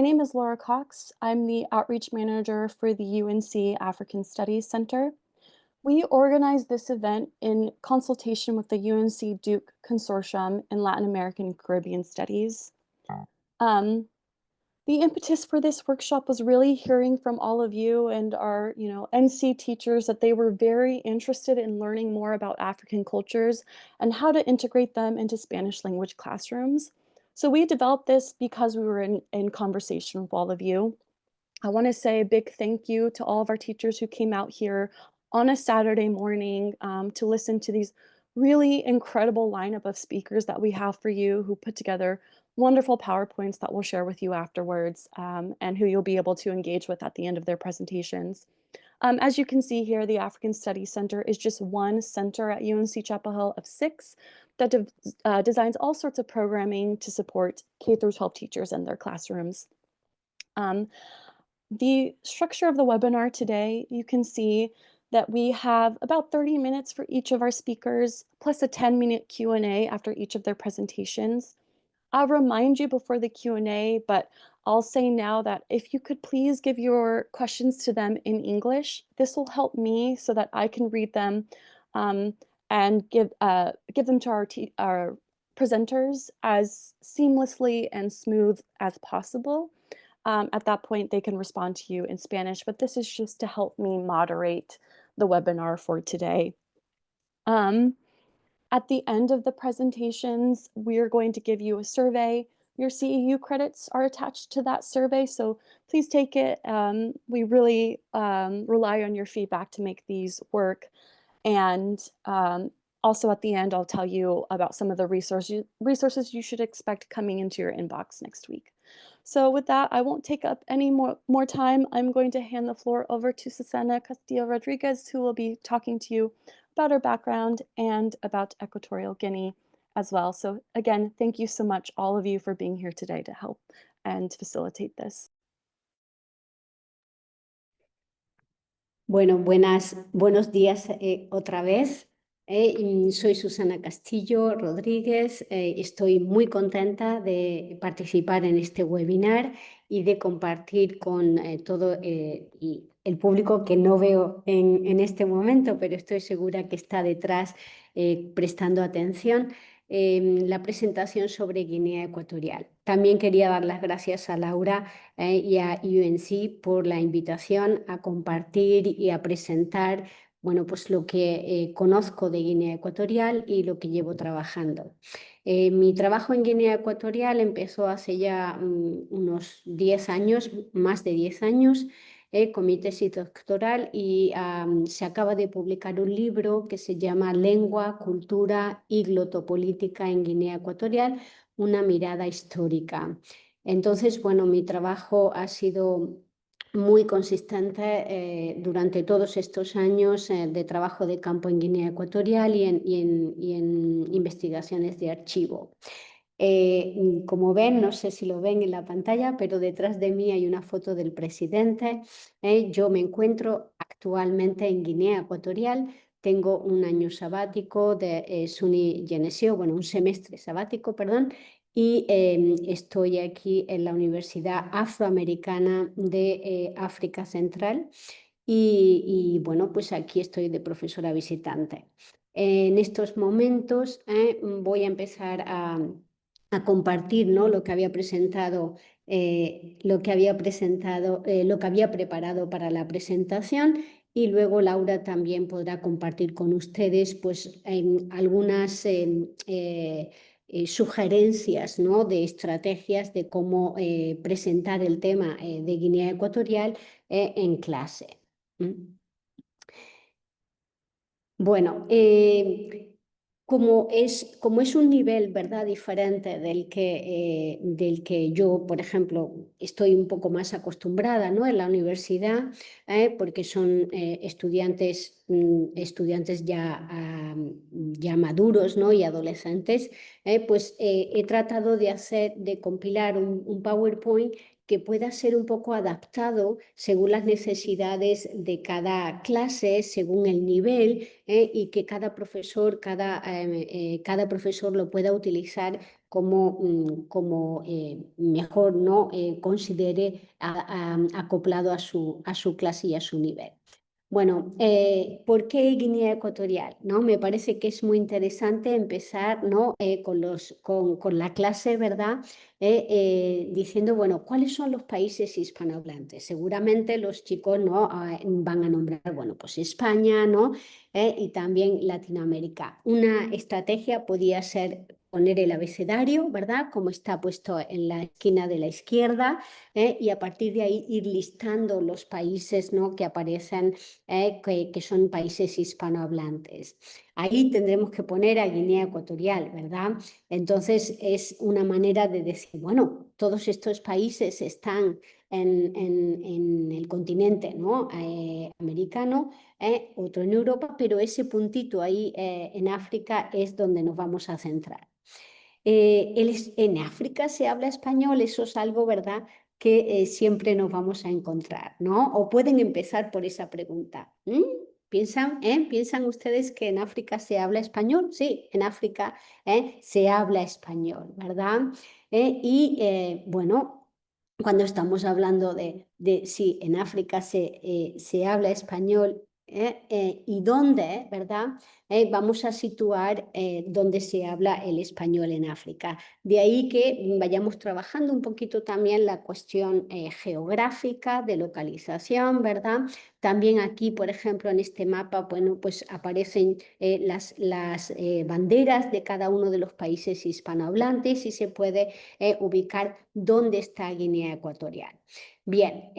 name is Laura Cox. I'm the outreach manager for the UNC African Studies Center. We organized this event in consultation with the UNC Duke Consortium in Latin American Caribbean Studies. Um, the impetus for this workshop was really hearing from all of you and our, NC teachers that they were very interested in learning more about African cultures and how to integrate them into Spanish language classrooms. So we developed this because we were in conversation with all of you. I want to say a big thank you to all of our teachers who came out here on a Saturday morning to listen to these really incredible lineup of speakers that we have for you who put together wonderful PowerPoints that we'll share with you afterwards and who you'll be able to engage with at the end of their presentations. As you can see here, the African Studies Center is just one center at UNC Chapel Hill of 6 that designs all sorts of programming to support K through 12 teachers in their classrooms. Um, the structure of the webinar today, you can see that we have about 30 minutes for each of our speakers, plus a 10-minute Q&A after each of their presentations. I'll remind you before the Q&A, but I'll say now that if you could please give your questions to them in English, this will help me so that I can read them um, and give them to our presenters as seamlessly and smooth as possible. At that point, they can respond to you in Spanish, but this is just to help me moderate the webinar for today. Um, at the end of the presentations, we're going to give you a survey. Your CEU credits are attached to that survey, so please take it. We really rely on your feedback to make these work. And also at the end, I'll tell you about some of the resources you should expect coming into your inbox next week. So with that, I won't take up any more time. I'm going to hand the floor over to Susana Castillo Rodriguez, who will be talking to you about her background and about Equatorial Guinea as well. So again, thank you so much, all of you, for being here today to help and facilitate this. Bueno, buenos días otra vez. Soy Susana Castillo Rodríguez. Estoy muy contenta de participar en este webinar y de compartir con todo el público que no veo en este momento, pero estoy segura que está detrás prestando atención. La presentación sobre Guinea Ecuatorial. También quería dar las gracias a Laura y a UNC por la invitación a compartir y a presentar, bueno, pues lo que conozco de Guinea Ecuatorial y lo que llevo trabajando. Mi trabajo en Guinea Ecuatorial empezó hace ya unos 10 años, más de 10 años, con mi tesis doctoral y se acaba de publicar un libro que se llama Lengua, Cultura y Glotopolítica en Guinea Ecuatorial, una mirada histórica. Entonces, bueno, mi trabajo ha sido muy consistente durante todos estos años de trabajo de campo en Guinea Ecuatorial y en investigaciones de archivo. Como ven, no sé si lo ven en la pantalla, pero detrás de mí hay una foto del presidente. Yo me encuentro actualmente en Guinea Ecuatorial. Tengo un año sabático de SUNY Geneseo, bueno, un semestre sabático, perdón, y estoy aquí en la Universidad Afroamericana de África Central y bueno, pues aquí estoy de profesora visitante. En estos momentos voy a empezar a compartir, ¿no?, lo que había presentado, lo que había preparado para la presentación, y luego Laura también podrá compartir con ustedes pues, algunas sugerencias, ¿no?, de estrategias de cómo presentar el tema de Guinea Ecuatorial en clase. Bueno, como es un nivel, ¿verdad?, diferente del que yo, por ejemplo, estoy un poco más acostumbrada, ¿no?, en la universidad, porque son estudiantes ya maduros, ¿no?, y adolescentes, pues he tratado de compilar un PowerPoint que pueda ser un poco adaptado según las necesidades de cada clase, según el nivel, y que cada profesor lo pueda utilizar como mejor no considere acoplado a su clase y a su nivel. Bueno, ¿por qué Guinea Ecuatorial? ¿No? Me parece que es muy interesante empezar, ¿no? con la clase, ¿verdad? Diciendo, bueno, ¿cuáles son los países hispanohablantes? Seguramente los chicos, ¿no? Van a nombrar, bueno, pues España, ¿no? Y también Latinoamérica. Una estrategia podía ser poner el abecedario, ¿verdad? Como está puesto en la esquina de la izquierda, y a partir de ahí ir listando los países, ¿no? que aparecen, que son países hispanohablantes. Ahí tendremos que poner a Guinea Ecuatorial, ¿verdad? Entonces es una manera de decir, bueno, todos estos países están en el continente, ¿no? Americano, otro en Europa, pero ese puntito ahí en África es donde nos vamos a centrar. En África se habla español, eso es algo, ¿verdad?, que siempre nos vamos a encontrar, ¿no? O pueden empezar por esa pregunta. ¿Piensan ustedes que en África se habla español? Sí, en África se habla español, ¿verdad? Bueno, cuando estamos hablando de si en África se habla español y dónde, ¿verdad? Vamos a situar dónde se habla el español en África. De ahí que vayamos trabajando un poquito también la cuestión geográfica, de localización, ¿verdad? También aquí, por ejemplo, en este mapa, bueno, pues aparecen las banderas de cada uno de los países hispanohablantes y se puede ubicar dónde está Guinea Ecuatorial. Bien,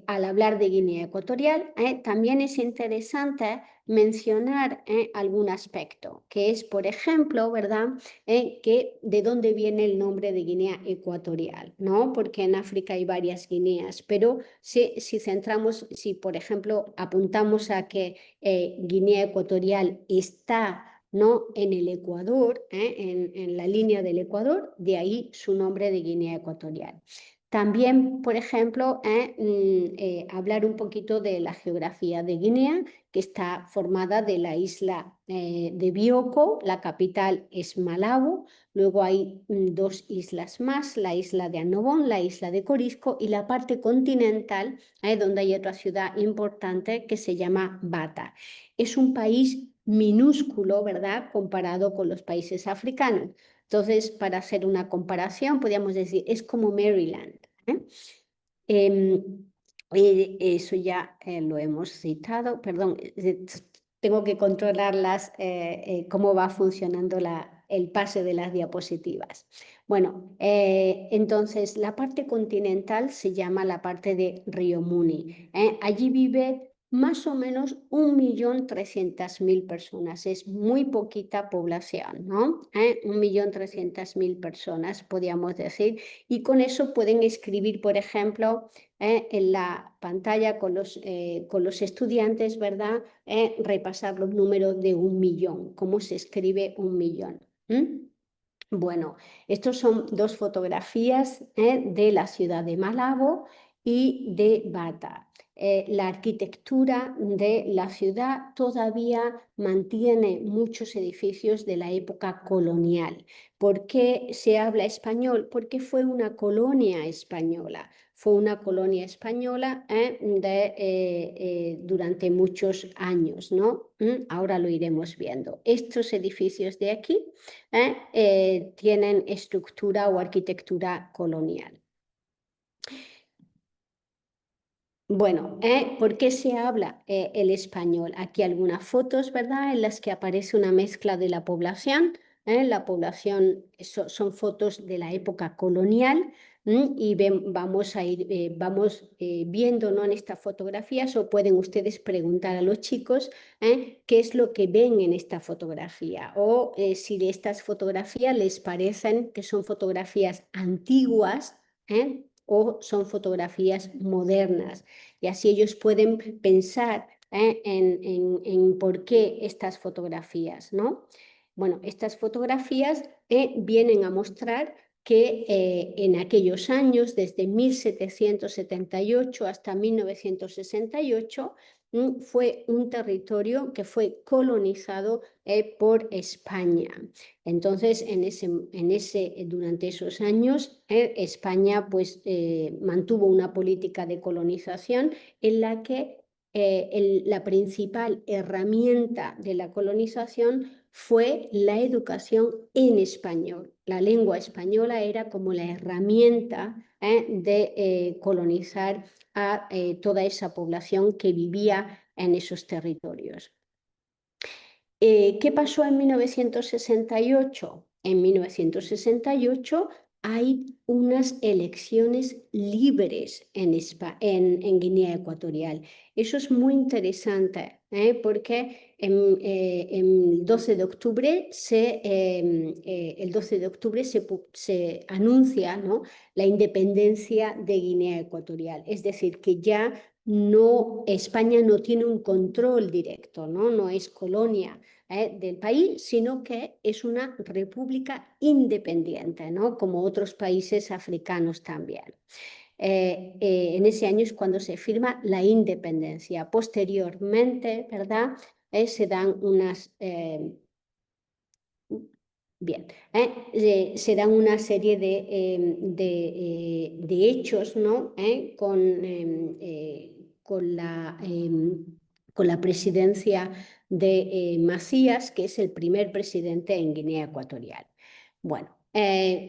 al hablar de Guinea Ecuatorial, también es interesante mencionar algún aspecto, que es, por ejemplo, ¿verdad?, que de dónde viene el nombre de Guinea Ecuatorial, ¿no? Porque en África hay varias Guineas, pero si centramos, si por ejemplo apuntamos a que Guinea Ecuatorial está, ¿no?, en el Ecuador, en la línea del Ecuador, de ahí su nombre de Guinea Ecuatorial. También, por ejemplo, hablar un poquito de la geografía de Guinea, que está formada de la isla de Bioko, la capital es Malabo, luego hay dos islas más, la isla de Annobón, la isla de Corisco y la parte continental, donde hay otra ciudad importante que se llama Bata. Es un país minúsculo, ¿verdad?, comparado con los países africanos. Entonces, para hacer una comparación, podríamos decir, es como Maryland. Eso ya lo hemos citado, perdón, tengo que controlar cómo va funcionando el pase de las diapositivas. Bueno, entonces la parte continental se llama la parte de Río Muni. Allí vive más o menos 1.300.000 personas. Es muy poquita población, ¿no? 1.300.000 personas, podríamos decir. Y con eso pueden escribir, por ejemplo, en la pantalla con los estudiantes, ¿verdad? Repasar los números de 1.000.000, cómo se escribe 1.000.000. Bueno, estos son dos fotografías de la ciudad de Malabo y de Bata. La arquitectura de la ciudad todavía mantiene muchos edificios de la época colonial. ¿Por qué se habla español? Porque fue una colonia española. Fue una colonia española durante muchos años, ¿no? Ahora lo iremos viendo. Estos edificios de aquí tienen estructura o arquitectura colonial. Bueno, ¿por qué se habla el español? Aquí algunas fotos, ¿verdad?, en las que aparece una mezcla de la población. La población son fotos de la época colonial y vamos a ir viendo, ¿no?, en estas fotografías, o pueden ustedes preguntar a los chicos qué es lo que ven en esta fotografía o si de estas fotografías les parecen que son fotografías antiguas o son fotografías modernas. Y así ellos pueden pensar en por qué estas fotografías, ¿no? Bueno, estas fotografías vienen a mostrar que en aquellos años, desde 1778 hasta 1968, fue un territorio que fue colonizado por España. Entonces, durante esos años, España pues, mantuvo una política de colonización en la que la principal herramienta de la colonización fue la educación en español. La lengua española era como la herramienta de colonizar a toda esa población que vivía en esos territorios. ¿Qué pasó en 1968? En 1968 hay unas elecciones libres en Guinea Ecuatorial. Eso es muy interesante, porque el 12 de octubre se anuncia, ¿no?, la independencia de Guinea Ecuatorial. Es decir, que ya no, España no tiene un control directo, ¿no? No es colonia del país, sino que es una república independiente, ¿no?, como otros países africanos también. En ese año es cuando se firma la independencia. Posteriormente, ¿verdad?, se dan unas... Bien, se dan una serie de hechos, ¿no?, con la presidencia de Macías, que es el primer presidente en Guinea Ecuatorial. Bueno,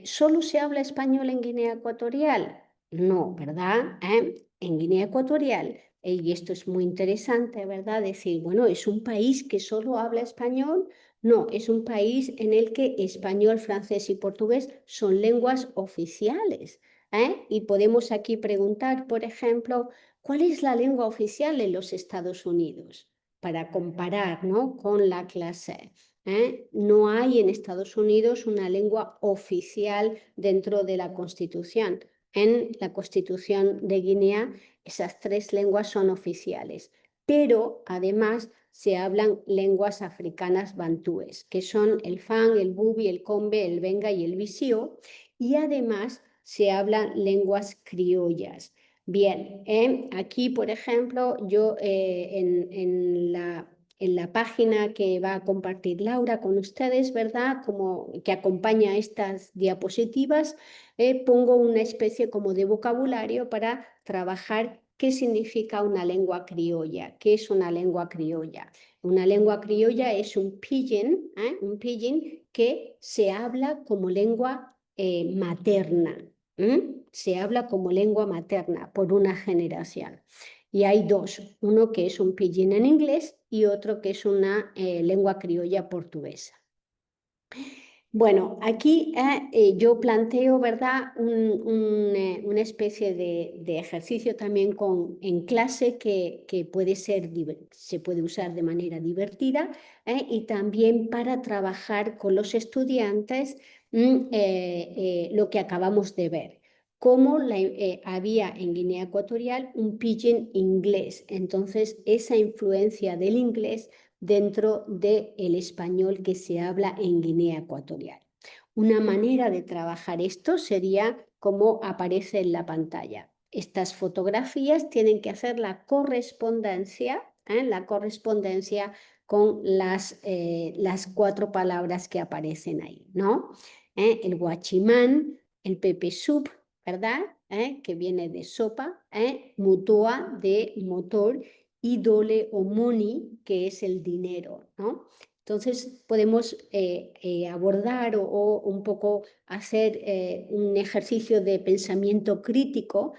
¿solo se habla español en Guinea Ecuatorial? No, ¿verdad? En Guinea Ecuatorial, y esto es muy interesante, ¿verdad? Decir, bueno, ¿es un país que solo habla español? No, es un país en el que español, francés y portugués son lenguas oficiales. Y podemos aquí preguntar, por ejemplo, ¿cuál es la lengua oficial en los Estados Unidos? Para comparar, ¿no?, con la clase. No hay en Estados Unidos una lengua oficial dentro de la Constitución. En la Constitución de Guinea, esas 3 lenguas son oficiales, pero además se hablan lenguas africanas bantúes, que son el Fang, el Bubi, el Combe, el Benga y el Visio, y además se hablan lenguas criollas. Bien, aquí, por ejemplo, yo en la página que va a compartir Laura con ustedes, ¿verdad?, como que acompaña estas diapositivas, pongo una especie como de vocabulario para trabajar qué significa una lengua criolla. ¿Qué es una lengua criolla? Una lengua criolla es un pidgin que se habla como lengua materna. Se habla como lengua materna por una generación. Y hay 2, uno que es un pidgin en inglés y otro que es una lengua criolla portuguesa. Bueno, aquí yo planteo, ¿verdad?, una especie de ejercicio también en clase que se puede usar de manera divertida, y también para trabajar con los estudiantes lo que acabamos de ver. Cómo había en Guinea Ecuatorial un pidgin inglés. Entonces, esa influencia del inglés dentro del español que se habla en Guinea Ecuatorial. Una manera de trabajar esto sería como aparece en la pantalla. Estas fotografías tienen que hacer la correspondencia con las 4 palabras que aparecen ahí, ¿no? El guachimán, el pepe soup, ¿verdad?, que viene de sopa, mutua de motor, y dole o money, que es el dinero, ¿no? Entonces podemos abordar o un poco hacer un ejercicio de pensamiento crítico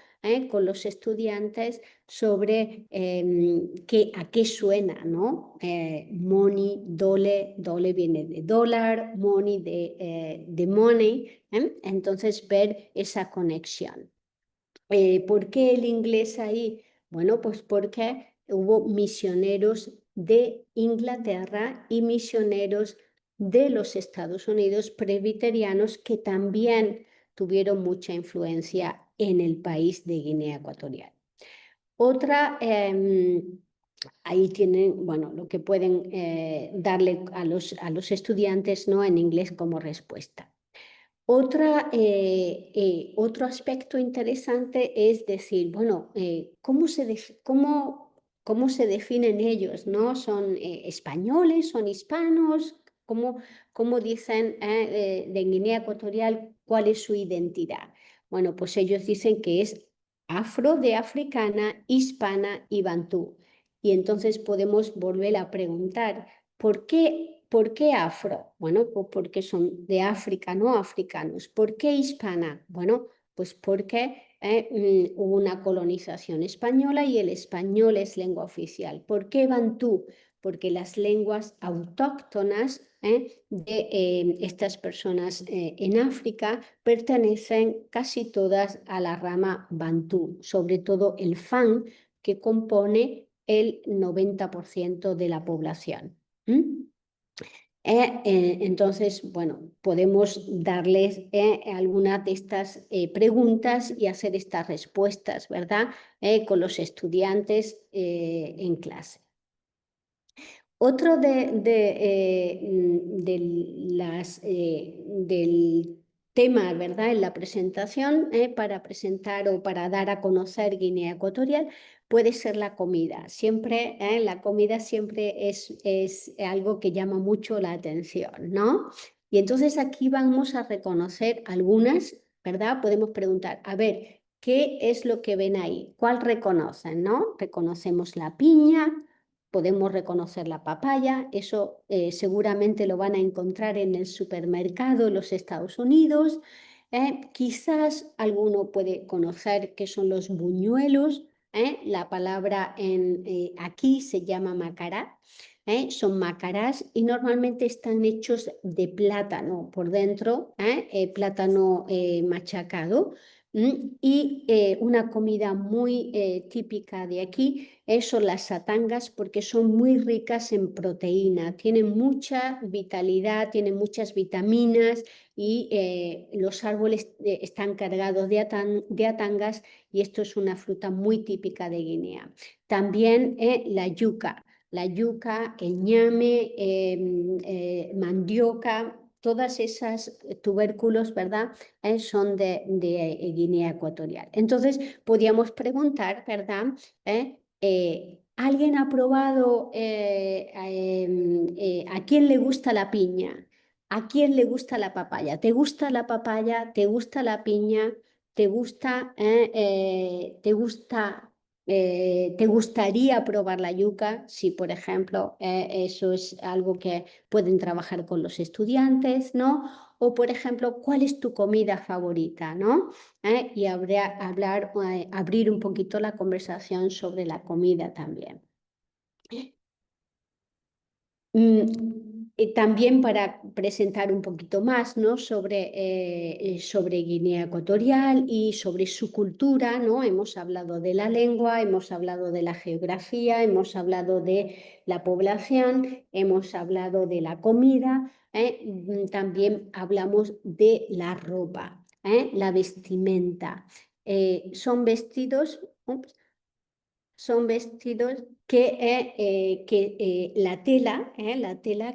con los estudiantes sobre a qué suena, ¿no? Money, dole viene de dólar, money de money, entonces ver esa conexión. ¿Por qué el inglés ahí? Bueno, pues porque hubo misioneros de Inglaterra y misioneros de los Estados Unidos presbiterianos que también tuvieron mucha influencia en el país de Guinea Ecuatorial. Otra, ahí tienen, bueno, lo que pueden darle a los estudiantes, ¿no?, en inglés como respuesta. Otro aspecto interesante es decir, bueno, ¿cómo ¿Cómo se definen ellos, no? ¿Son españoles? ¿Son hispanos? ¿Cómo dicen de Guinea Ecuatorial cuál es su identidad? Bueno, pues ellos dicen que es afro de africana, hispana y bantú. Y entonces podemos volver a preguntar, ¿por qué afro? Bueno, pues porque son de África, no africanos. ¿Por qué hispana? Bueno, pues porque hubo una colonización española y el español es lengua oficial. ¿Por qué bantú? Porque las lenguas autóctonas de estas personas en África pertenecen casi todas a la rama bantú, sobre todo el Fang, que compone el 90% de la población. Entonces, bueno, podemos darles algunas de estas preguntas y hacer estas respuestas, ¿verdad? Con los estudiantes en clase. Otro del tema, ¿verdad? En la presentación, para presentar o para dar a conocer Guinea Ecuatorial, puede ser la comida. Siempre, la comida siempre es algo que llama mucho la atención, ¿no? Y entonces aquí vamos a reconocer algunas, ¿verdad? Podemos preguntar, a ver, ¿qué es lo que ven ahí? ¿Cuál reconocen, no? Reconocemos la piña. Podemos reconocer la papaya, eso seguramente lo van a encontrar en el supermercado en los Estados Unidos. Quizás alguno puede conocer qué son los buñuelos. La palabra aquí se llama macará. Son macarás y normalmente están hechos de plátano por dentro, plátano machacado. Y una comida muy típica de aquí son las satangas porque son muy ricas en proteína, tienen mucha vitalidad, tienen muchas vitaminas y los árboles están cargados de atangas y esto es una fruta muy típica de Guinea. También la yuca, el ñame, mandioca, todas esas tubérculos, ¿verdad? Son de Guinea Ecuatorial. Entonces, podríamos preguntar, ¿verdad? ¿Alguien ha probado a quién le gusta la piña? ¿A quién le gusta la papaya? ¿Te gusta la papaya? ¿Te gusta la piña? ¿Te gustaría probar la yuca? Si, por ejemplo, eso es algo que pueden trabajar con los estudiantes, ¿no? O, por ejemplo, ¿cuál es tu comida favorita, ¿no? Y abrir un poquito la conversación sobre la comida también. También para presentar un poquito más, ¿no? sobre Guinea Ecuatorial y sobre su cultura, ¿no? Hemos hablado de la lengua, hemos hablado de la geografía, hemos hablado de la población, hemos hablado de la comida, también hablamos de la ropa, la vestimenta. Son vestidos. Ups, son vestidos que la tela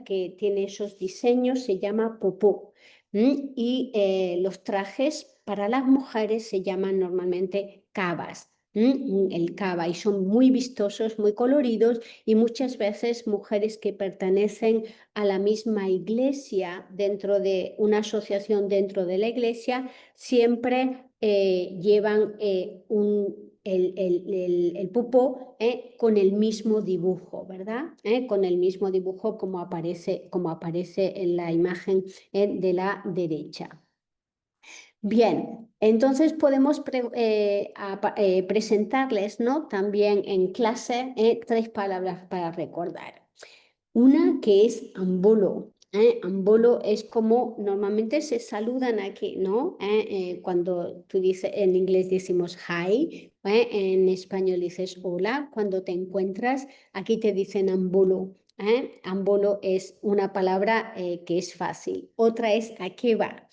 que tiene esos diseños se llama popó. Y los trajes para las mujeres se llaman normalmente cabas. El caba, y son muy vistosos, muy coloridos, y muchas veces mujeres que pertenecen a la misma iglesia, dentro de una asociación dentro de la iglesia, siempre llevan el pupó con el mismo dibujo, ¿verdad? Con el mismo dibujo como aparece en la imagen de la derecha. Bien, entonces podemos presentarles, ¿no? También en clase 3 palabras para recordar. Una que es ambolo. Ambolo es como normalmente se saludan aquí, ¿no? Cuando tú dices, en inglés decimos hi, en español dices hola. Cuando te encuentras, aquí te dicen ambolo. Ambolo es una palabra que es fácil. Otra es akeba.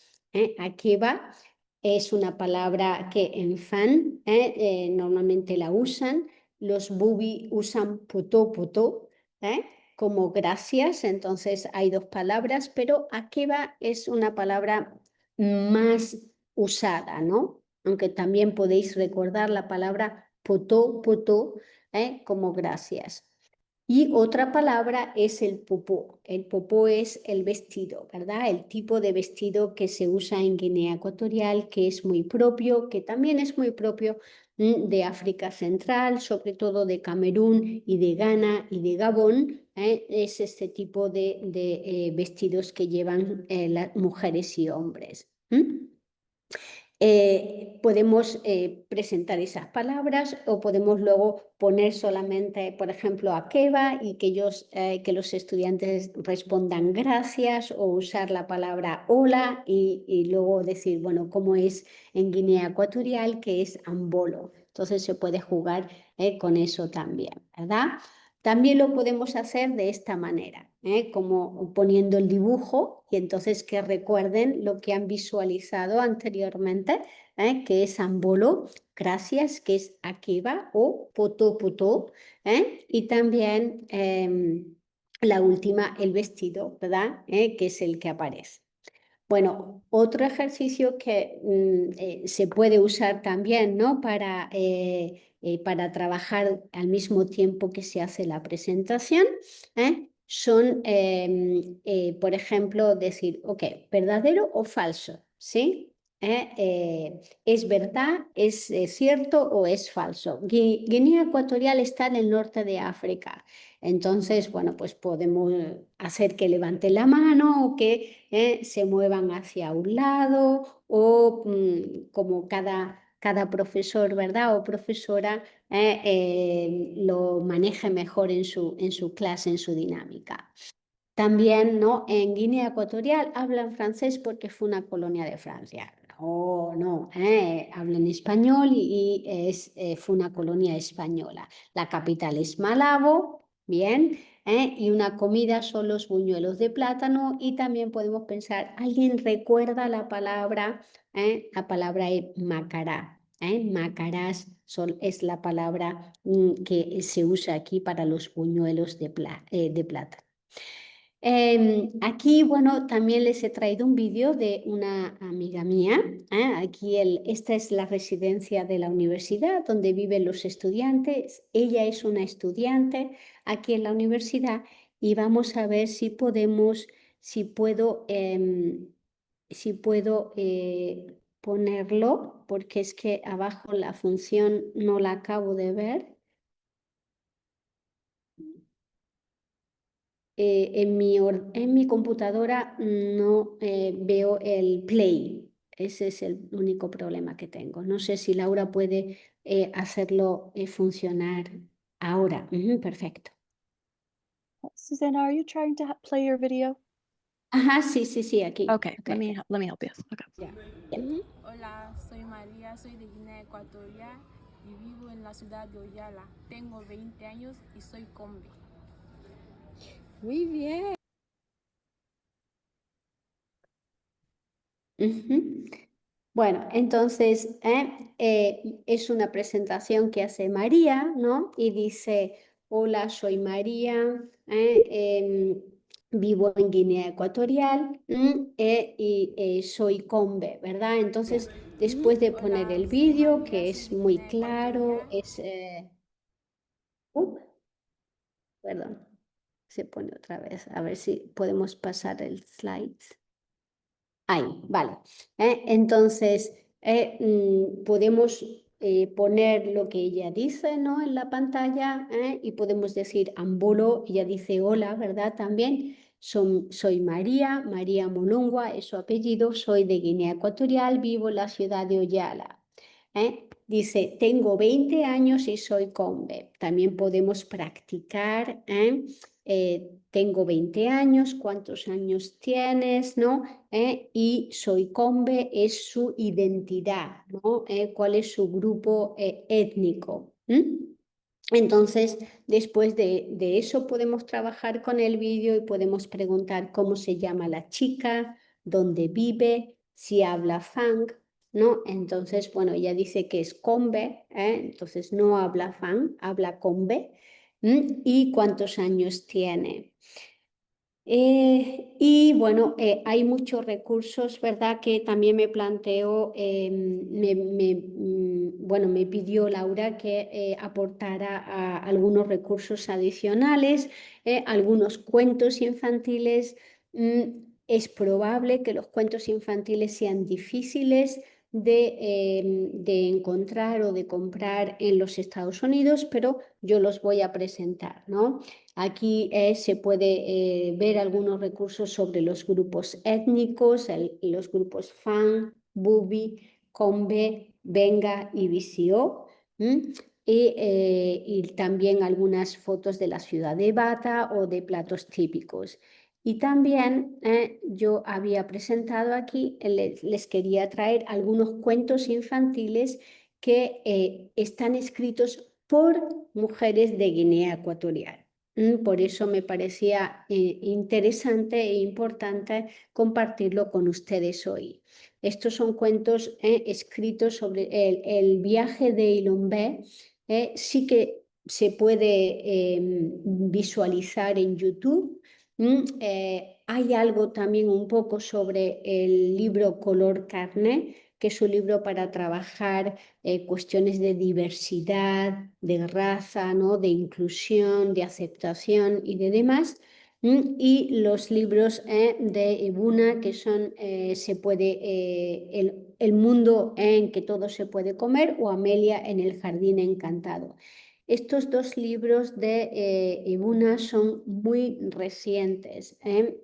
Akeba es una palabra que en fan normalmente la usan. Los bubi usan poto poto. Como gracias, entonces hay 2 palabras, pero akeba es una palabra más usada, ¿no? Aunque también podéis recordar la palabra poto, poto, como gracias. Y otra palabra es el popó. El popó es el vestido, ¿verdad? El tipo de vestido que se usa en Guinea Ecuatorial, que es muy propio, que también es muy propio de África Central, sobre todo de Camerún y de Ghana y de Gabón. Es este tipo de vestidos que llevan las mujeres y hombres. Podemos presentar esas palabras o podemos luego poner solamente, por ejemplo, akeba y que los estudiantes respondan gracias o usar la palabra hola y luego decir, bueno, cómo es en Guinea Ecuatorial, que es ambolo. Entonces se puede jugar con eso también, ¿verdad? También lo podemos hacer de esta manera, como poniendo el dibujo y entonces que recuerden lo que han visualizado anteriormente, que es ambolo, gracias, que es akeba o poto poto, y también la última, el vestido, ¿verdad? Que es el que aparece. Bueno, otro ejercicio que se puede usar también, ¿no? Para trabajar al mismo tiempo que se hace la presentación, son, por ejemplo, decir, ok, ¿verdadero o falso? ¿Sí? ¿Es verdad, es cierto o es falso? Guinea Ecuatorial está en el norte de África. Entonces, bueno, pues podemos hacer que levante la mano o que se muevan hacia un lado o como cada profesor, ¿verdad? O profesora lo maneje mejor en su clase, en su dinámica. También, ¿no? En Guinea Ecuatorial hablan francés porque fue una colonia de Francia. No, no, hablan español fue una colonia española. La capital es Malabo, bien, y una comida son los buñuelos de plátano y también podemos pensar, ¿alguien recuerda la palabra? La palabra es macará. Macarás es la palabra que se usa aquí para los buñuelos de plátano. Aquí, bueno, también les he traído un vídeo de una amiga mía. Aquí esta es la residencia de la universidad donde viven los estudiantes. Ella es una estudiante aquí en la universidad y vamos a ver si puedo ponerlo, porque es que abajo la función no la acabo de ver. En mi computadora no veo el play. Ese es el único problema que tengo. No sé si Laura puede hacerlo funcionar ahora. Ujú, perfecto. Susanna, are you trying to play your video? Ajá, sí, sí, sí, aquí. Okay, let me help you. Okay. Ya. Hola, soy María, soy de Guinea Ecuatorial y vivo en la ciudad de Oyala. Tengo 20 años y soy combi. Muy bien. Ujú. Bueno, entonces es una presentación que hace María, ¿no? Y dice, hola, soy María, vivo en Guinea Ecuatorial y soy combe, ¿verdad? Entonces, después de poner Hola, el soy vídeo, María, que soy es de muy Guinea claro, Ecuatorial. uh, perdón, se pone otra vez, a ver si podemos pasar el slide. Ahí, vale. Entonces, podemos poner lo que ella dice, ¿no? En la pantalla y podemos decir ambolo, ella dice hola, ¿verdad? También soy María, María Molongua es su apellido, soy de Guinea Ecuatorial, vivo en la ciudad de Oyala. Dice, tengo 20 años y soy combe. También podemos practicar. Tengo 20 años, ¿cuántos años tienes? ¿No? Y soy combe es su identidad, ¿no? ¿Cuál es su grupo étnico? Entonces, después de eso podemos trabajar con el vídeo y podemos preguntar cómo se llama la chica, dónde vive, si habla fang, ¿no? Entonces, bueno, ella dice que es combe, entonces no habla fang, habla combe, y cuántos años tiene. Y bueno, hay muchos recursos, ¿verdad? Que también me planteó, bueno, me pidió Laura que aportara algunos recursos adicionales, algunos cuentos infantiles. Es probable que los cuentos infantiles sean difíciles de encontrar o de comprar en los Estados Unidos, pero yo los voy a presentar, ¿no? Aquí se puede ver algunos recursos sobre los grupos étnicos, los grupos Fang, Bubi, Combe, Benga y Visio. Y también algunas fotos de la ciudad de Bata o de platos típicos. Y también yo había presentado aquí, les quería traer algunos cuentos infantiles que están escritos por mujeres de Guinea Ecuatorial. Por eso me parecía interesante e importante compartirlo con ustedes hoy. Estos son cuentos escritos sobre el viaje de Ilombé. Sí que se puede visualizar en YouTube. Hay algo también un poco sobre el libro Color Carne, que es un libro para trabajar cuestiones de diversidad, de raza, ¿no? De inclusión, de aceptación y de demás. Y los libros de Ebuna, que son se puede, el mundo en que todo se puede comer, o Amelia en el jardín encantado. Estos dos libros de Ebuna son muy recientes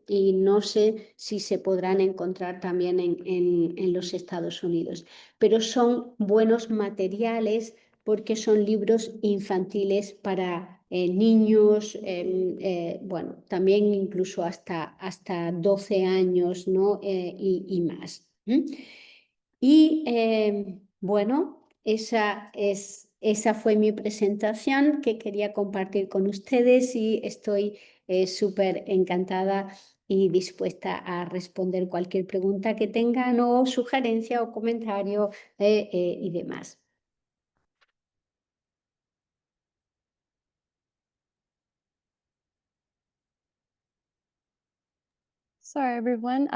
y no sé si se podrán encontrar también en los Estados Unidos, pero son buenos materiales porque son libros infantiles para niños, bueno, también incluso hasta 12 años, ¿no? Y más. Y bueno, esa fue mi presentación que quería compartir con ustedes y estoy súper encantada y dispuesta a responder cualquier pregunta que tengan o sugerencia o comentario y demás. Sorry, everyone.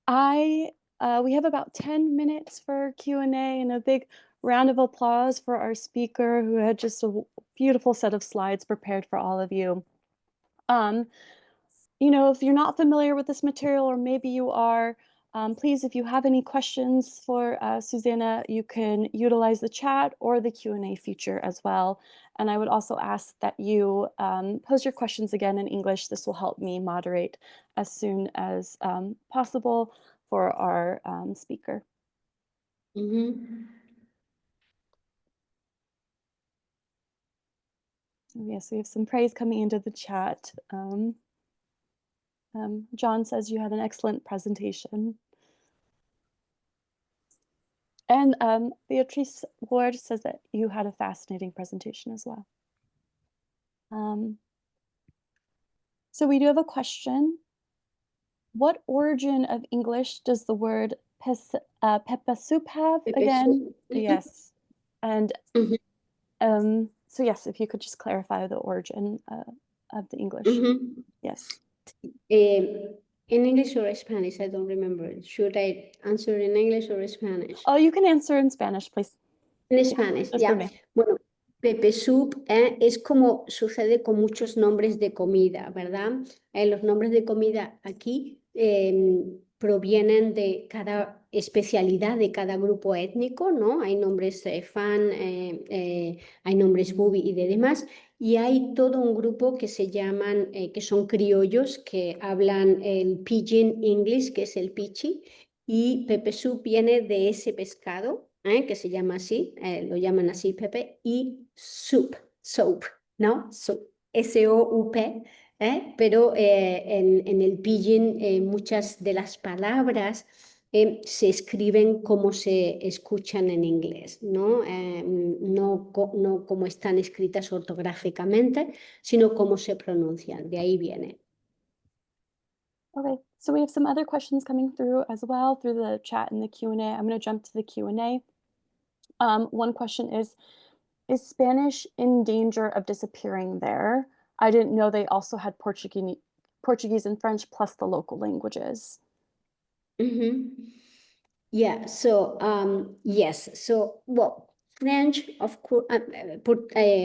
We have about 10 minutes for Q&A and a big round of applause for our speaker who had just a beautiful set of slides prepared for all of you. If you're not familiar with this material, or maybe you are, please, if you have any questions for Susanna, you can utilize the chat or the Q&A feature as well. And I would also ask that you pose your questions again in English. This will help me moderate as soon as possible for our speaker. Yes, we have some praise coming into the chat. John says you had an excellent presentation. And Beatrice Ward says that you had a fascinating presentation as well. So we do have a question. What origin of English does the word peppa soup have Pepe again? soup. Yes. And so yes, if you could just clarify the origin of the English. Yes. In English or Spanish, I don't remember. Should I answer in English or Spanish? Oh, you can answer in Spanish, please. En Spanish, Just for me. Bueno, Pepe Soup es como sucede con muchos nombres de comida, ¿verdad? Los nombres de comida aquí provienen de cada especialidad de cada grupo étnico, ¿no? Hay nombres Fan, hay nombres Bubi y de demás, y hay todo un grupo que se llaman, que son criollos, que hablan el Pidgin English, que es el Pichi, y Pepe Soup viene de ese pescado, que se llama así, lo llaman así Pepe, y soup, ¿no? Soup, S-O-U-P, pero en el Pidgin muchas de las palabras se escriben como se escuchan en inglés, ¿no? No como están escritas ortográficamente, sino como se pronuncian, de ahí viene. Okay, so we have some other questions coming through as well through the chat and the Q&A. I'm going to jump to the Q&A. One question is Spanish in danger of disappearing there? I didn't know they also had Portuguese Portuguese and French plus the local languages. Yeah, so yes, so well, French, of course,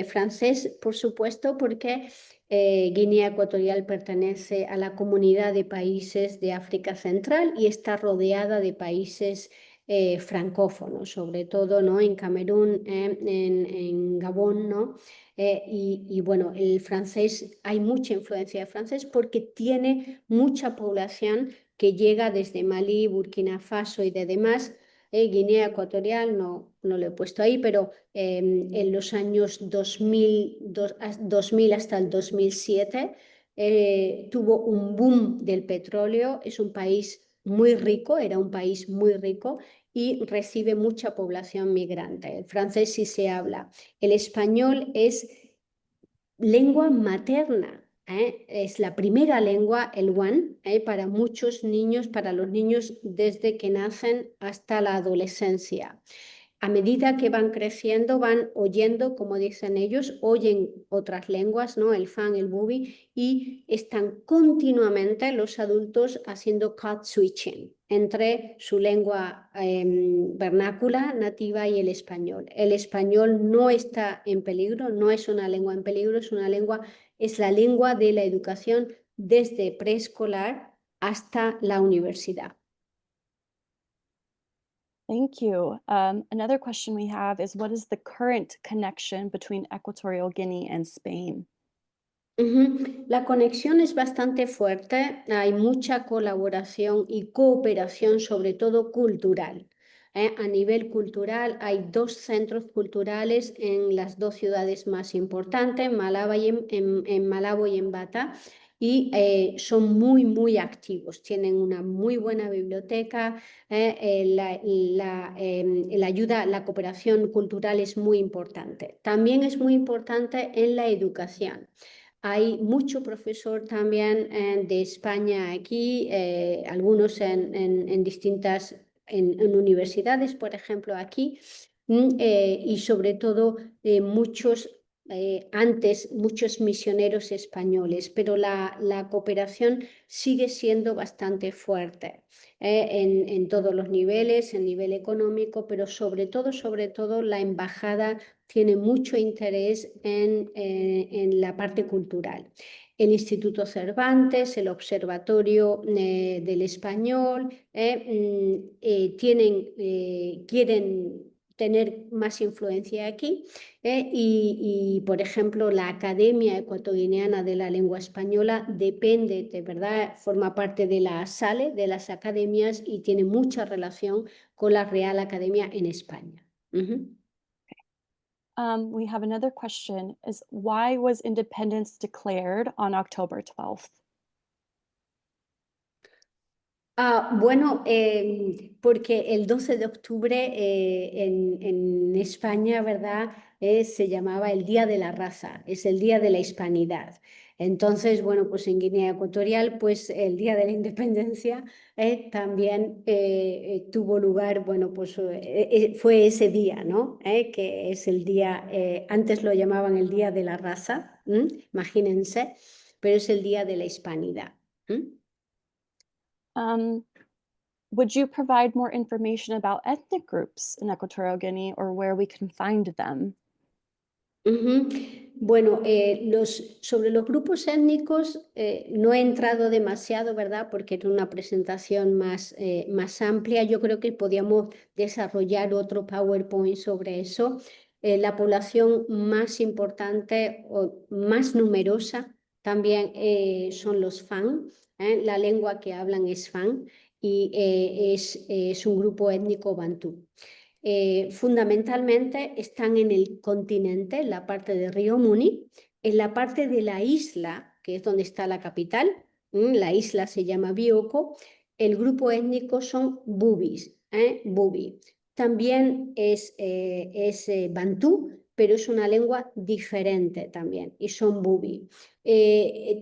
francés, por supuesto, porque Guinea Ecuatorial pertenece a la comunidad de países de África Central y está rodeada de países francófonos, sobre todo, ¿no? En Camerún, en Gabón, ¿no? Y bueno, el francés, hay mucha influencia de francés porque tiene mucha población que llega desde Malí, Burkina Faso y de demás. Guinea Ecuatorial no lo he puesto ahí, pero en los años 2000 hasta el 2007 tuvo un boom del petróleo. Es un país muy rico, era un país muy rico y recibe mucha población migrante. El francés sí se habla. El español es lengua materna. Es la primera lengua, el one, para muchos niños, para los niños desde que nacen hasta la adolescencia. A medida que van creciendo, van oyendo, como dicen ellos, oyen otras lenguas, ¿no? El fan, el bubi, y están continuamente los adultos haciendo code switching entre su lengua vernácula nativa y el español. El español no está en peligro, no es una lengua en peligro, es la lengua de la educación desde preescolar hasta la universidad. Thank you. Another question we have is, what is the current connection between Equatorial Guinea and Spain? La conexión es bastante fuerte, hay mucha colaboración y cooperación, sobre todo cultural. A nivel cultural hay 2 centros culturales en las 2 ciudades más importantes, en Malabo y en Bata, y son muy activos, tienen una muy buena biblioteca, la ayuda, la cooperación cultural es muy importante. También es muy importante en la educación. Hay mucho profesor también de España aquí, algunos en distintas en universidades, por ejemplo, aquí, y sobre todo muchos misioneros españoles, pero la cooperación sigue siendo bastante fuerte en todos los niveles, en nivel económico, pero sobre todo la embajada tiene mucho interés en la parte cultural. El Instituto Cervantes, el Observatorio del Español, quieren tener más influencia aquí y, por ejemplo, la Academia Ecuatoguineana de la Lengua Española depende, de verdad, forma parte de la SALE, de las academias, y tiene mucha relación con la Real Academia en España. We have another question, is why was independence declared on October 12th? Bueno, porque el 12 de octubre en España, ¿verdad? Se llamaba el Día de la Raza, es el Día de la Hispanidad. Entonces, bueno, pues en Guinea Ecuatorial, pues el Día de la Independencia también tuvo lugar, bueno, pues fue ese día, ¿no? Que es el día, antes lo llamaban el Día de la Raza, imagínense, pero es el Día de la Hispanidad. Would you provide more information about ethnic groups in Equatorial Guinea or where we can find them? Bueno, sobre los grupos étnicos no he entrado demasiado, ¿verdad? Porque era una presentación más amplia. Yo creo que podíamos desarrollar otro PowerPoint sobre eso. La población más importante o más numerosa también son los Fang. La lengua que hablan es Fang y es un grupo étnico bantú. Fundamentalmente están en el continente, en la parte de Río Muni, en la parte de la isla, que es donde está la capital, la isla se llama Bioko, el grupo étnico son bubis, bubi. También es bantú, pero es una lengua diferente también, y son bubi.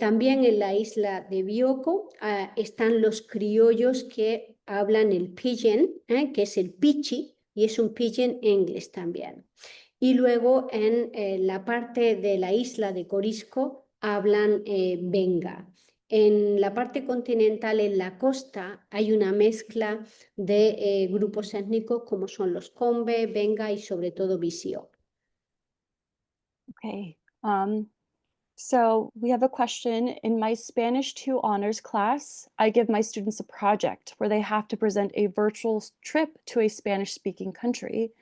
También en la isla de Bioko están los criollos que hablan el pidgin, que es el pichi, y es un pidgin inglés también. Y luego en la parte de la isla de Corisco hablan benga. En la parte continental, en la costa, hay una mezcla de grupos étnicos como son los Combe, Benga y sobre todo Visio. Okay. So we have a question. In my Spanish 2 honors class, I give my students a project where they have to present a virtual trip to a Spanish-speaking country.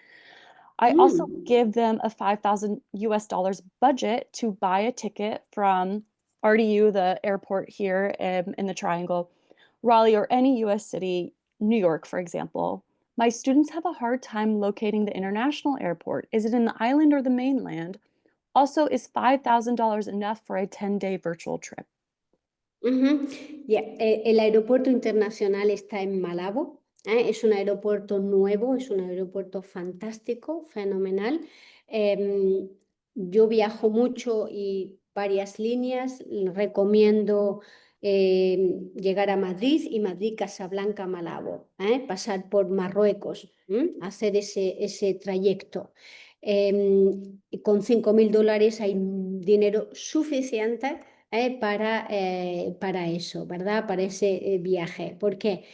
I also Mm. give them a $5,000 budget to buy a ticket from RDU, the airport here in the Triangle, Raleigh, or any US city, New York, for example. My students have a hard time locating the international airport. Is it in the island or the mainland? Also, is $5,000 enough for a 10-day virtual trip? Ujú. El aeropuerto internacional está en Malabo. Es un aeropuerto nuevo, es un aeropuerto fantástico, fenomenal. Yo viajo mucho y varias líneas. Recomiendo llegar a Madrid y Madrid-Casablanca, Malabo, pasar por Marruecos, hacer ese trayecto. Con $5.000 hay dinero suficiente para eso, ¿verdad? Para ese viaje. Porque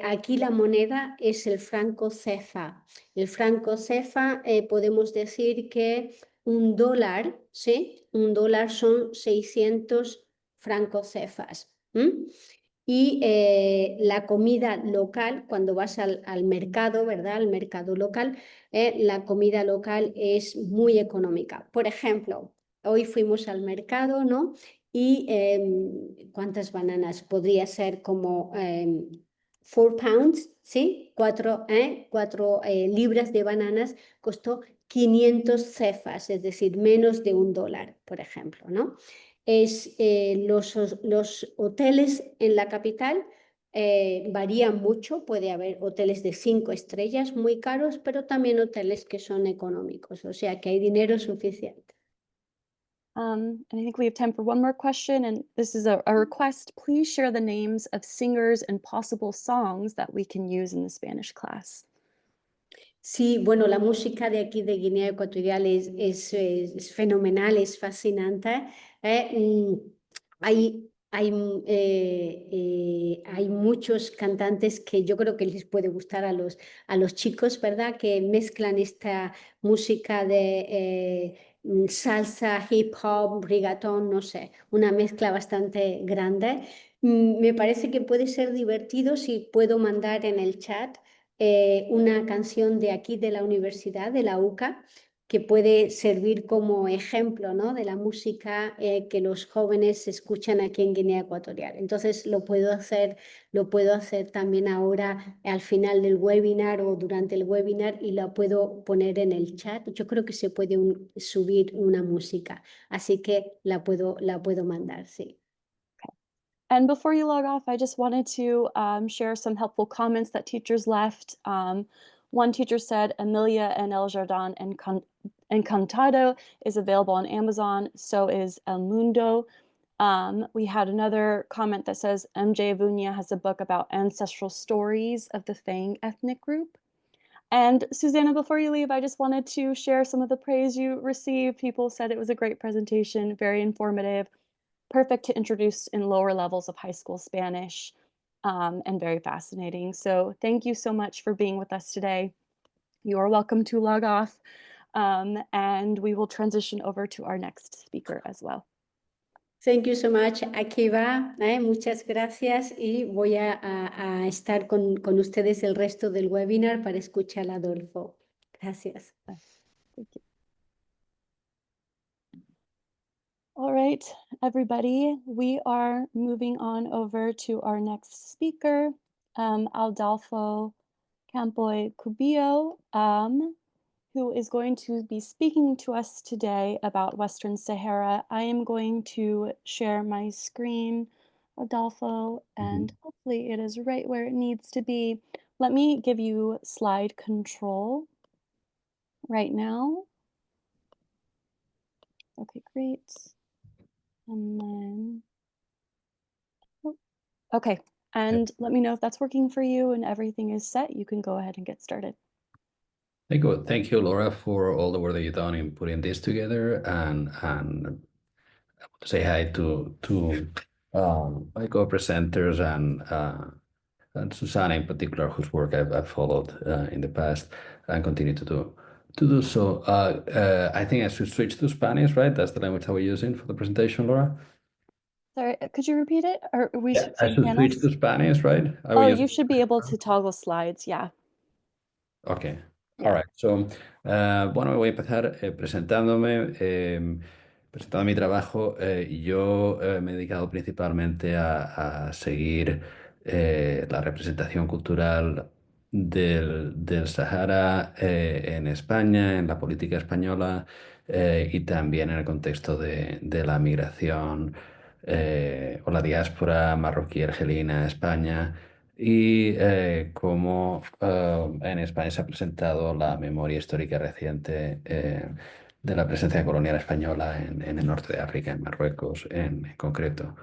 aquí la moneda es el franco CFA. El franco CFA podemos decir que $1, ¿sí? $1 son 600 francos CFAs. Y la comida local, cuando vas al mercado, ¿verdad? Al mercado local, la comida local es muy económica. Por ejemplo, hoy fuimos al mercado, ¿no? Y ¿cuántas bananas? Podría ser como 4 pounds, ¿sí? 4 libras de bananas costó 500 cefas, es decir, menos de $1, por ejemplo, ¿no? Los hoteles en la capital varían mucho, puede haber hoteles de 5 estrellas muy caros, pero también hoteles que son económicos, o sea que hay dinero suficiente. And I think we have time for one more question, and this is a request. Please share the names of singers and possible songs that we can use in the Spanish class. Sí, bueno, la música de aquí de Guinea Ecuatorial es fenomenal, es fascinante. Hay muchos cantantes que yo creo que les puede gustar a los chicos, ¿verdad? Que mezclan esta música de salsa, hip hop, reggaetón, no sé, una mezcla bastante grande. Me parece que puede ser divertido si puedo mandar en el chat una canción de aquí de la universidad, de la UCA, que puede servir como ejemplo, ¿no? De la música que los jóvenes escuchan aquí en Guinea Ecuatorial. Entonces lo puedo hacer también ahora al final del webinar o durante el webinar y la puedo poner en el chat. Yo creo que se puede subir una música, así que la puedo mandar, sí. And before you log off, I just wanted to share some helpful comments that teachers left. One teacher said, Emilia and El Jardin Encantado is available on Amazon, so is El Mundo. We had another comment that says, MJ Avunia has a book about ancestral stories of the Fang ethnic group. And Susanna, before you leave, I just wanted to share some of the praise you received. People said it was a great presentation, very informative, perfect to introduce in lower levels of high school Spanish, and very fascinating. So thank you so much for being with us today. You are welcome to log off, and we will transition over to our next speaker as well. Thank you so much. Aquí va, muchas gracias y voy a estar con ustedes el resto del webinar para escuchar a Adolfo. Gracias. Thank you. All right, everybody, we are moving on over to our next speaker, Adolfo Campoy Cubillo, who is going to be speaking to us today about Western Sahara. I am going to share my screen, Adolfo, and hopefully it is right where it needs to be. Let me give you slide control right now. Okay, great. And then, okay, and let me know if that's working for you and everything is set. You can go ahead and get started. Thank you, Laura, for all the work that you've done in putting this together, and I want to say hi to my co-presenters and Susanna in particular, whose work I've followed in the past and continue to do so. I think I should switch to Spanish, right? That's the language that we're using for the presentation, Laura. Sorry, could you repeat it? Or we Yeah, should I switch should switch panels? to Spanish, right? Are we Oh, using? you should be able to toggle slides, yeah. Okay. Yeah. All right. So, bueno, voy a empezar presentándome, presentando mi trabajo. Yo me he dedicado principalmente a seguir la representación cultural del Sahara en España, en la política española y también en el contexto de la migración o la diáspora marroquí-argelina a España y cómo en España se ha presentado la memoria histórica reciente de la presencia colonial española en el norte de África, en Marruecos en concreto.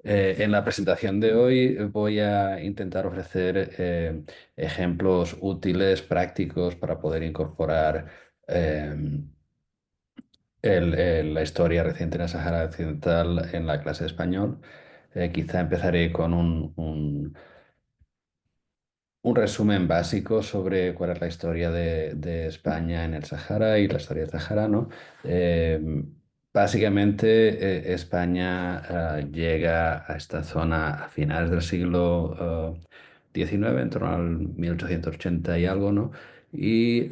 En la presentación de hoy voy a intentar ofrecer ejemplos útiles, prácticos para poder incorporar la historia reciente en el Sahara Occidental en la clase de español. Quizá empezaré con un resumen básico sobre cuál es la historia de España en el Sahara y la historia del Sahara, ¿no? Eh, Básicamente, España llega a esta zona a finales del siglo XIX, en torno al 1880 y algo, ¿no? Y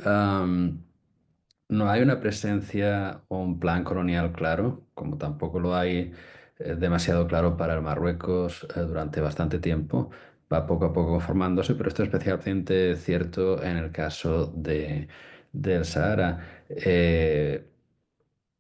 no hay una presencia o un plan colonial claro, como tampoco lo hay demasiado claro para el Marruecos durante bastante tiempo. Va poco a poco formándose, pero esto es especialmente cierto en el caso del Sahara.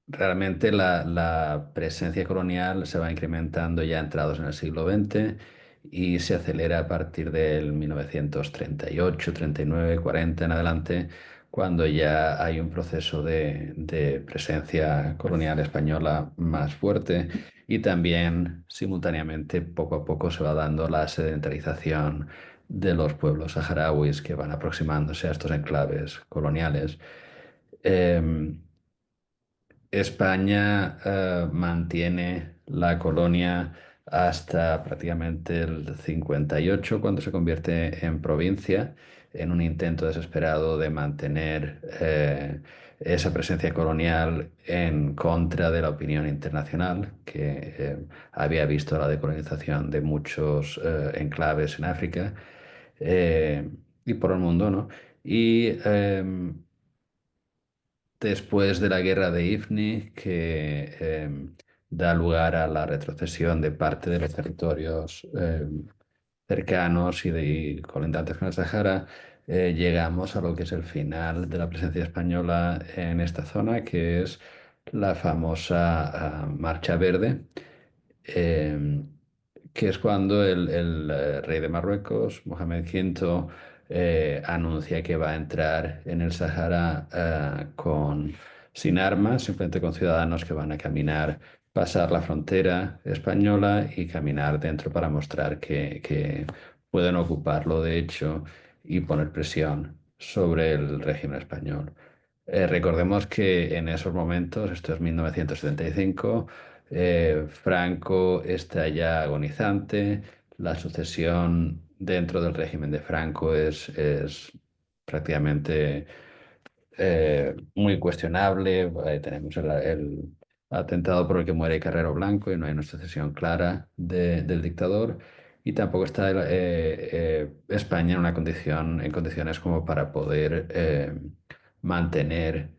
Realmente la presencia colonial se va incrementando ya entrados en el siglo XX y se acelera a partir del 1938, 39, 40 en adelante, cuando ya hay un proceso de presencia colonial española más fuerte y también simultáneamente poco a poco se va dando la sedentarización de los pueblos saharauis que van aproximándose a estos enclaves coloniales. Em, España mantiene la colonia hasta prácticamente el 58, cuando se convierte en provincia, en un intento desesperado de mantener esa presencia colonial en contra de la opinión internacional, que había visto la decolonización de muchos enclaves en África y por el mundo, ¿no? Y después de la guerra de Ifni, que da lugar a la retrocesión de parte de los territorios cercanos y colindantes con el Sahara, llegamos a lo que es el final de la presencia española en esta zona, que es la famosa Marcha Verde, eh, que es cuando el rey de Marruecos, Mohamed V, anuncia que va a entrar en el Sahara sin armas, simplemente con ciudadanos que van a caminar, pasar la frontera española y caminar dentro para mostrar que pueden ocuparlo de hecho y poner presión sobre el régimen español. Recordemos que en esos momentos, esto es 1975, Franco está ya agonizante, la sucesión dentro del régimen de Franco es prácticamente muy cuestionable. Tenemos el atentado por el que muere Carrero Blanco y no hay una sucesión clara del dictador. Y tampoco está España en en condiciones como para poder mantener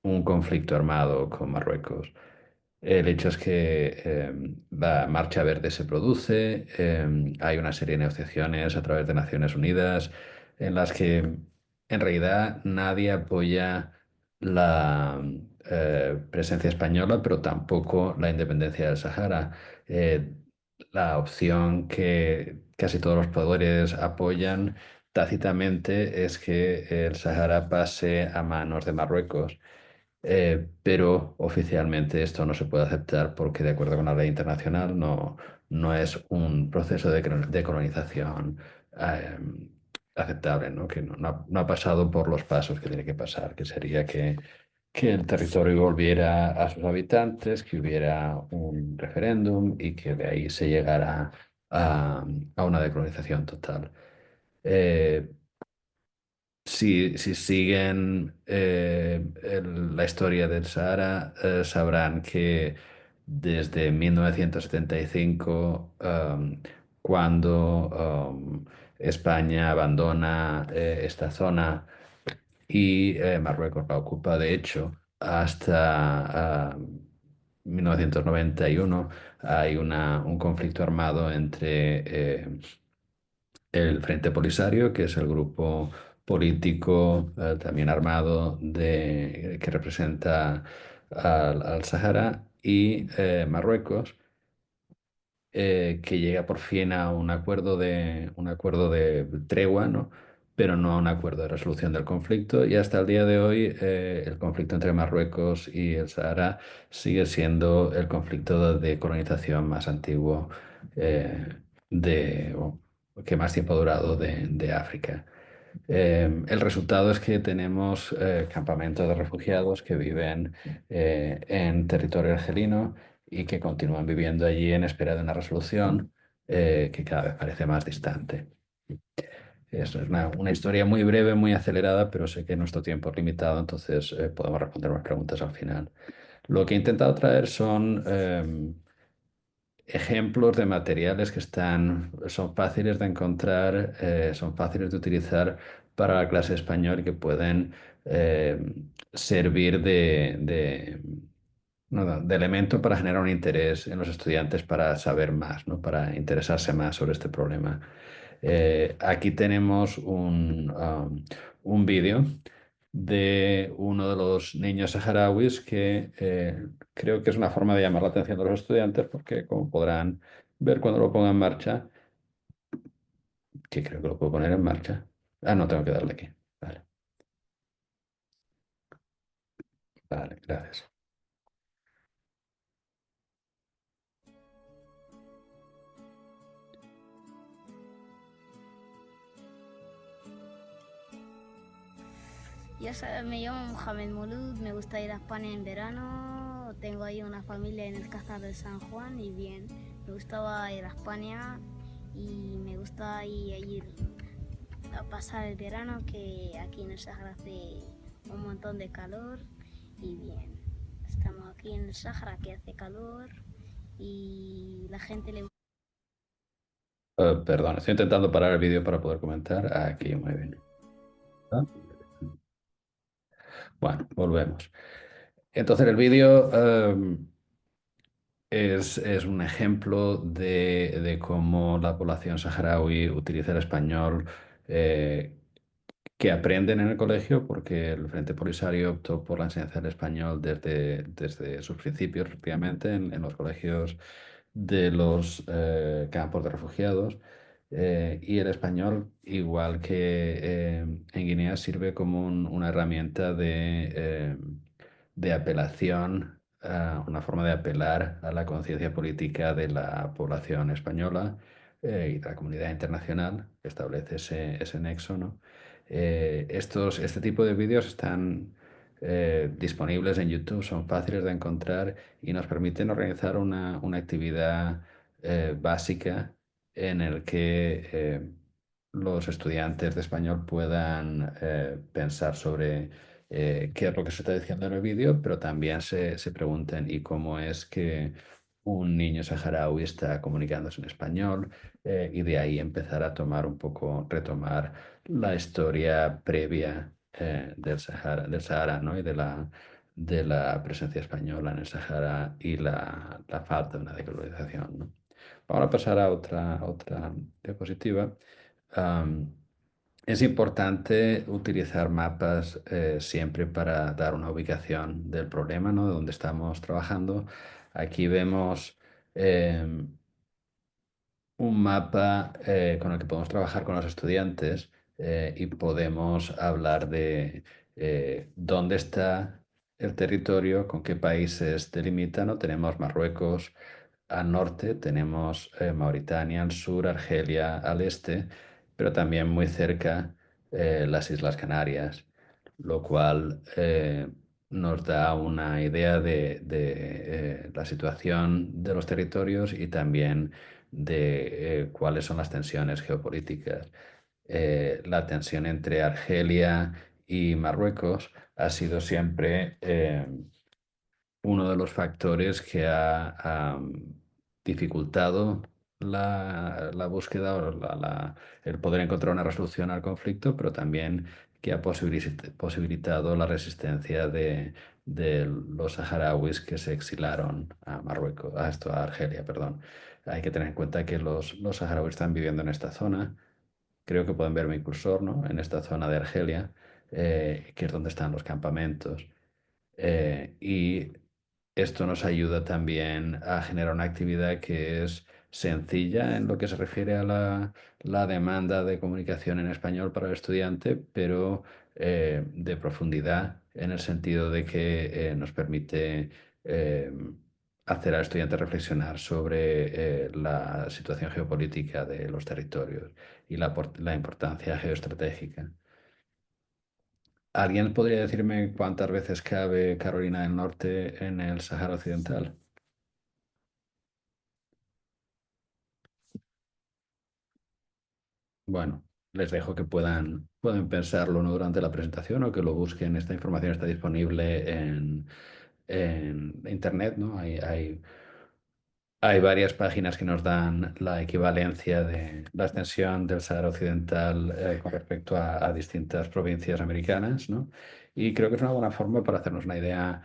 un conflicto armado con Marruecos. El hecho es que la Marcha Verde se produce, hay una serie de negociaciones a través de Naciones Unidas en las que en realidad nadie apoya la presencia española, pero tampoco la independencia del Sahara. Eh, la opción que casi todos los poderes apoyan tácitamente es que el Sahara pase a manos de Marruecos. Pero oficialmente esto no se puede aceptar porque de acuerdo con la ley internacional no es un proceso de colonización eh, aceptable, ¿no? Que no ha pasado por los pasos que tiene que pasar, que sería que que el territorio volviera a sus habitantes, que hubiera un referéndum y que de ahí se llegara a una decolonización total. Eh, si siguen la historia del Sahara, sabrán que desde 1975, cuando España abandona esta zona y Marruecos la ocupa, de hecho, hasta 1991 hay un conflicto armado entre el Frente Polisario, que es el grupo político también armado que representa al Sahara, y Marruecos, que llega por fin a un acuerdo de tregua, ¿no? Pero no a un acuerdo de resolución del conflicto. Y hasta el día de hoy, el conflicto entre Marruecos y el Sahara sigue siendo el conflicto de colonización más antiguo o que más tiempo ha durado de África. El resultado es que tenemos campamentos de refugiados que viven en territorio argelino y que continúan viviendo allí en espera de una resolución que cada vez parece más distante. Es una historia muy breve, muy acelerada, pero sé que nuestro tiempo es limitado, entonces podemos responder más preguntas al final. Lo que he intentado traer son ejemplos de materiales que son fáciles de encontrar, son fáciles de utilizar para la clase de español y que pueden servir de elemento para generar un interés en los estudiantes para saber más, ¿no? Para interesarse más sobre este problema. Aquí tenemos un vídeo de uno de los niños saharauis que creo que es una forma de llamar la atención de los estudiantes porque, como podrán ver cuando lo ponga en marcha, que creo que lo puedo poner en marcha. Ah, no, tengo que darle aquí. Vale, vale, gracias. Me llamo Mohamed Moulud, me gusta ir a España en verano, tengo ahí una familia en el Cázar de San Juan y bien, me gustaba ir a España y me gusta ir a pasar el verano, que aquí en el Sahara hace un montón de calor y bien, estamos aquí en el Sahara que hace calor y la gente le gusta. Perdón, estoy intentando parar el vídeo para poder comentar. Aquí, muy bien. Ah, bueno, volvemos. Entonces, el vídeo es un ejemplo de cómo la población saharaui utiliza el español eh, que aprenden en el colegio, porque el Frente Polisario optó por la enseñanza del español desde sus principios, prácticamente, en los colegios de los campos de refugiados. Y el español, igual que en Guinea, sirve como una herramienta de apelación, una forma de apelar a la conciencia política de la población española y de la comunidad internacional, que establece ese nexo, ¿no? Este tipo de vídeos están disponibles en YouTube, son fáciles de encontrar y nos permiten organizar una actividad básica en el que los estudiantes de español puedan pensar sobre qué es lo que se está diciendo en el vídeo, pero también se pregunten ¿y cómo es que un niño saharaui está comunicándose en español? Y de ahí empezar a retomar la historia previa del Sahara, ¿no? Y de la presencia española en el Sahara y la falta de una decolonización, ¿no? Vamos a pasar a otra diapositiva. Am, es importante utilizar mapas siempre para dar una ubicación del problema, ¿no? De donde estamos trabajando. Aquí vemos un mapa con el que podemos trabajar con los estudiantes y podemos hablar de dónde está el territorio, con qué países delimita, ¿no? Tenemos Marruecos al norte, tenemos Mauritania al sur, Argelia al este, pero también muy cerca las Islas Canarias, lo cual nos da una idea de la situación de los territorios y también de cuáles son las tensiones geopolíticas. La tensión entre Argelia y Marruecos ha sido siempre uno de los factores que ha dificultado la búsqueda o el poder encontrar una resolución al conflicto, pero también que ha posibilitado la resistencia de los saharauis que se exilaron a Marruecos, a Argelia, perdón. Hay que tener en cuenta que los saharauis están viviendo en esta zona. Creo que pueden ver mi cursor, ¿no? En esta zona de Argelia, que es donde están los campamentos. Y esto nos ayuda también a generar una actividad que es sencilla en lo que se refiere a la demanda de comunicación en español para el estudiante, pero de profundidad en el sentido de que nos permite eh, hacer al estudiante reflexionar sobre la situación geopolítica de los territorios y la importancia geoestratégica. ¿Alguien podría decirme cuántas veces cabe Carolina del Norte en el Sáhara Occidental? Bueno, les dejo que pueden pensarlo, ¿no? Durante la presentación o que lo busquen. Esta información está disponible en Internet, ¿no? Hay varias páginas que nos dan la equivalencia de la extensión del Sáhara Occidental con respecto a distintas provincias americanas, ¿no? Y creo que es una buena forma para hacernos una idea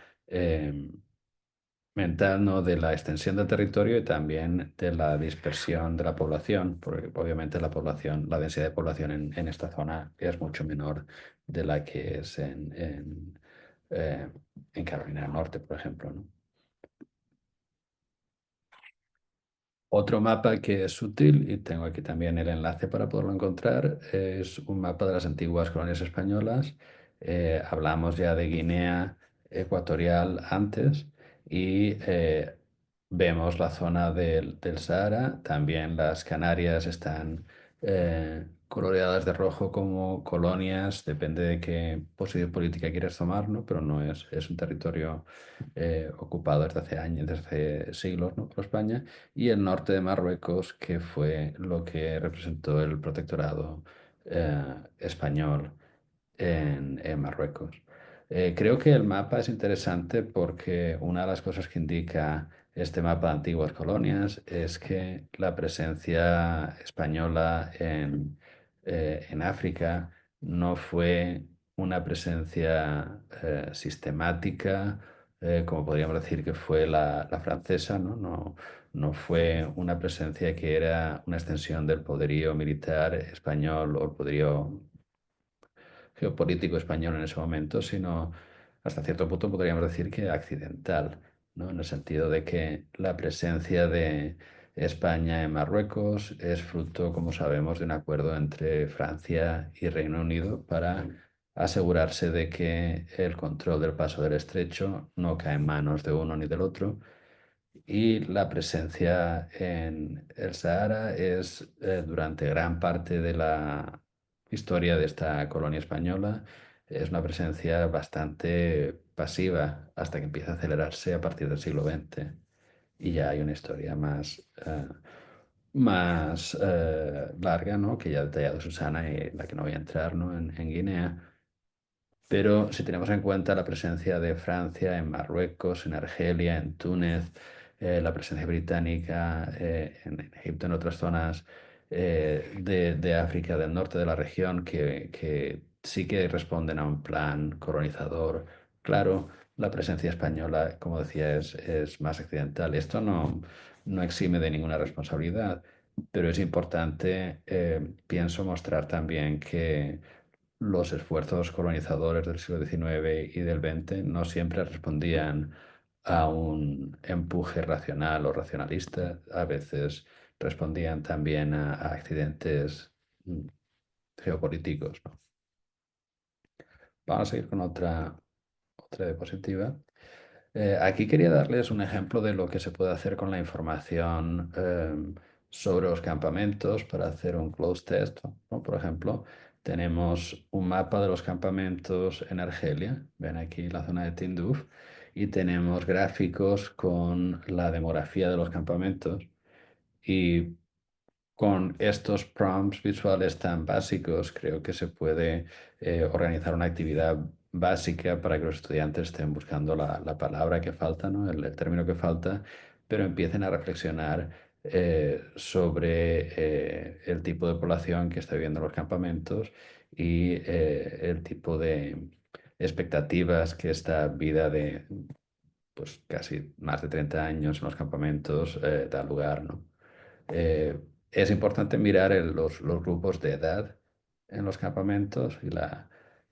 mental, ¿no? De la extensión del territorio y también de la dispersión de la población, porque obviamente la densidad de población en esta zona es mucho menor de la que es eh, en Carolina del Norte, por ejemplo, ¿no? Otro mapa que es útil, y tengo aquí también el enlace para poderlo encontrar, es un mapa de las antiguas colonias españolas. Hablamos ya de Guinea Ecuatorial antes y vemos la zona del Sahara. También las Canarias están coloreadas de rojo como colonias, depende de qué posición política quieras tomar, ¿no? Pero no es un territorio ocupado desde hace años, desde hace siglos, ¿no? Por España y el norte de Marruecos, que fue lo que representó el protectorado español en Marruecos. Creo que el mapa es interesante porque una de las cosas que indica este mapa de antiguas colonias es que la presencia española en África no fue una presencia sistemática, como podríamos decir que fue la francesa, ¿no? No fue una presencia que era una extensión del poderío militar español o el poderío geopolítico español en ese momento, sino hasta cierto punto podríamos decir que accidental, ¿no? En el sentido de que la presencia de España en Marruecos es fruto, como sabemos, de un acuerdo entre Francia y Reino Unido para asegurarse de que el control del paso del estrecho no cae en manos de uno ni del otro y la presencia en el Sahara es durante gran parte de la historia de esta colonia española, es una presencia bastante pasiva hasta que empieza a acelerarse a partir del siglo XX. Y ya hay una historia más larga, ¿no? Que ya ha detallado Susana y en la que no voy a entrar, ¿no? En Guinea. Pero si tenemos en cuenta la presencia de Francia en Marruecos, en Argelia, en Túnez, la presencia británica en Egipto, en otras zonas de África, del norte de la región, que sí que responden a un plan colonizador, claro, la presencia española, como decía, es más accidental. Esto no exime de ninguna responsabilidad, pero es importante, pienso, mostrar también que los esfuerzos colonizadores del siglo XIX y del XX no siempre respondían a un empuje racional o racionalista, a veces respondían también a accidentes mm, geopolíticos, ¿no? Vamos a seguir con otra diapositiva. Aquí quería darles un ejemplo de lo que se puede hacer con la información sobre los campamentos para hacer un close test, ¿no? Por ejemplo, tenemos un mapa de los campamentos en Argelia, ven aquí la zona de Tinduf, y tenemos gráficos con la demografía de los campamentos. Y con estos prompts visuales tan básicos, creo que se puede organizar una actividad básica para que los estudiantes estén buscando la palabra que falta, ¿no? El término que falta, pero empiecen a reflexionar sobre el tipo de población que está viviendo en los campamentos y el tipo de expectativas que esta vida de pues, casi más de 30 años en los campamentos da lugar, ¿no? Eh, es importante mirar los grupos de edad en los campamentos y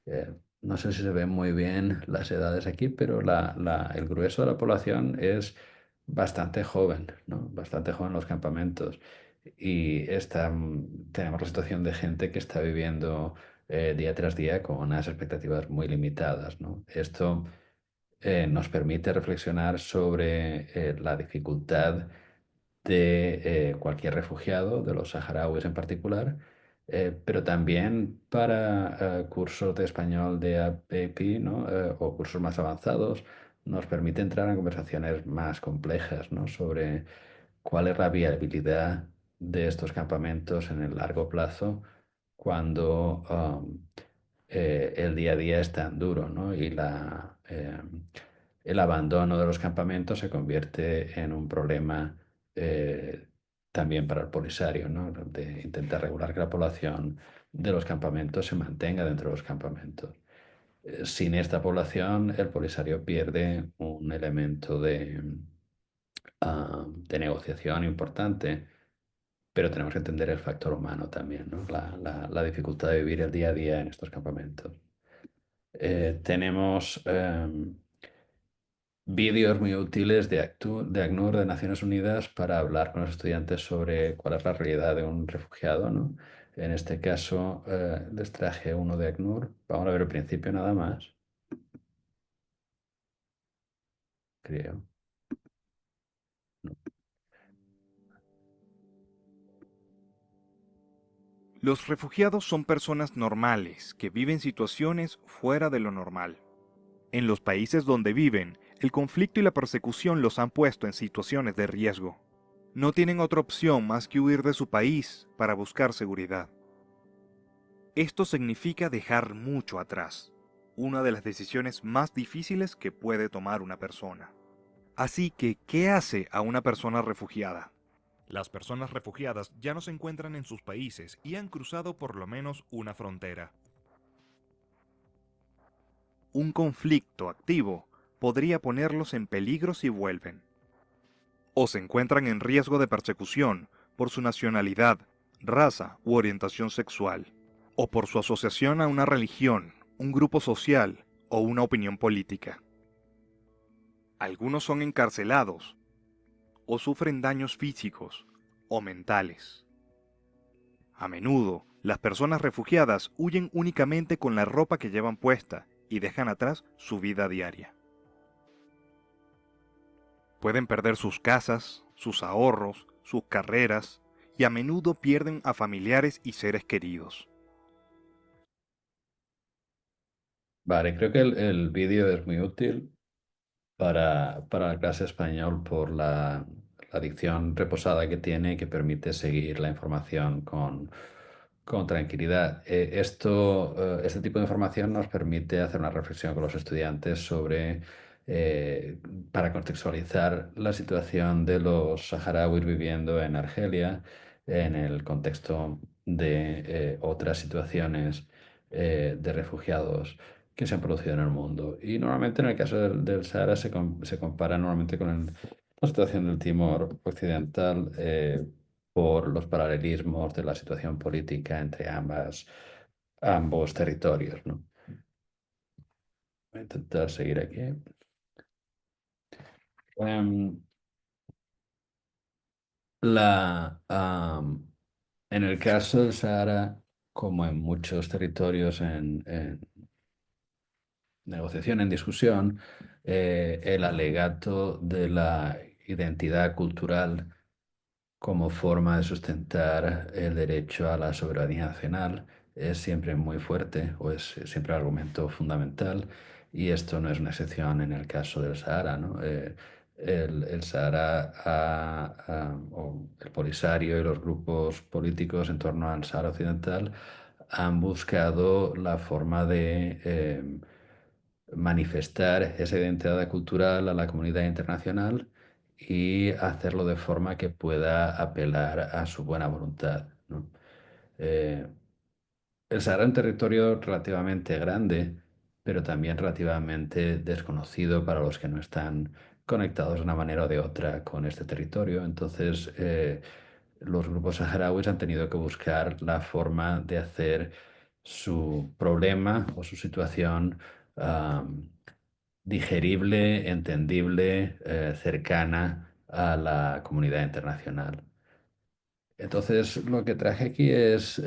eh, no sé si se ven muy bien las edades aquí, pero el grueso de la población es bastante joven, ¿no? Bastante joven en los campamentos. Y tenemos la situación de gente que está viviendo día tras día con unas expectativas muy limitadas, ¿no? Esto nos permite reflexionar sobre la dificultad de cualquier refugiado, de los saharauis en particular, pero también para cursos de español de AP, ¿no? O cursos más avanzados, nos permite entrar en conversaciones más complejas, ¿no? Sobre cuál es la viabilidad de estos campamentos en el largo plazo cuando el día a día es tan duro, ¿no? Y el abandono de los campamentos se convierte en un problema eh, también para el Polisario, ¿no? De intentar regular que la población de los campamentos se mantenga dentro de los campamentos. Sin esta población, el Polisario pierde un elemento de negociación importante, pero tenemos que entender el factor humano también, ¿no? La dificultad de vivir el día a día en estos campamentos. Tenemos vídeos muy útiles de ACNUR, de Naciones Unidas, para hablar con los estudiantes sobre cuál es la realidad de un refugiado, ¿no? En este caso, les traje uno de ACNUR. Vamos a ver el principio nada más, creo. No. Los refugiados son personas normales que viven situaciones fuera de lo normal. En los países donde viven, el conflicto y la persecución los han puesto en situaciones de riesgo. No tienen otra opción más que huir de su país para buscar seguridad. Esto significa dejar mucho atrás, una de las decisiones más difíciles que puede tomar una persona. Así que, ¿qué hace a una persona refugiada? Las personas refugiadas ya no se encuentran en sus países y han cruzado por lo menos una frontera. Un conflicto activo podría ponerlos en peligro si vuelven. O se encuentran en riesgo de persecución por su nacionalidad, raza u orientación sexual, o por su asociación a una religión, un grupo social o una opinión política. Algunos son encarcelados o sufren daños físicos o mentales. A menudo, las personas refugiadas huyen únicamente con la ropa que llevan puesta y dejan atrás su vida diaria. Pueden perder sus casas, sus ahorros, sus carreras y a menudo pierden a familiares y seres queridos. Vale, creo que el vídeo es muy útil para la clase de español por la dicción reposada que tiene y que permite seguir la información con tranquilidad. Este tipo de información nos permite hacer una reflexión con los estudiantes sobre, para contextualizar la situación de los saharauis viviendo en Argelia en el contexto de otras situaciones de refugiados que se han producido en el mundo. Y normalmente en el caso del Sahara se compara normalmente con la situación del Timor Occidental por los paralelismos de la situación política entre ambos territorios, ¿no? Voy a intentar seguir aquí. Em, en el caso del Sahara, como en muchos territorios en negociación, en discusión, el alegato de la identidad cultural como forma de sustentar el derecho a la soberanía nacional es siempre muy fuerte o es siempre el argumento fundamental, y esto no es una excepción en el caso del Sahara, ¿no? El Sahara o el Polisario y los grupos políticos en torno al Sahara Occidental han buscado la forma de manifestar esa identidad cultural a la comunidad internacional y hacerlo de forma que pueda apelar a su buena voluntad, ¿no? Eh, el Sahara es un territorio relativamente grande, pero también relativamente desconocido para los que no están conectados de una manera o de otra con este territorio. Entonces, los grupos saharauis han tenido que buscar la forma de hacer su problema o su situación digerible, entendible, cercana a la comunidad internacional. Entonces, lo que traje aquí es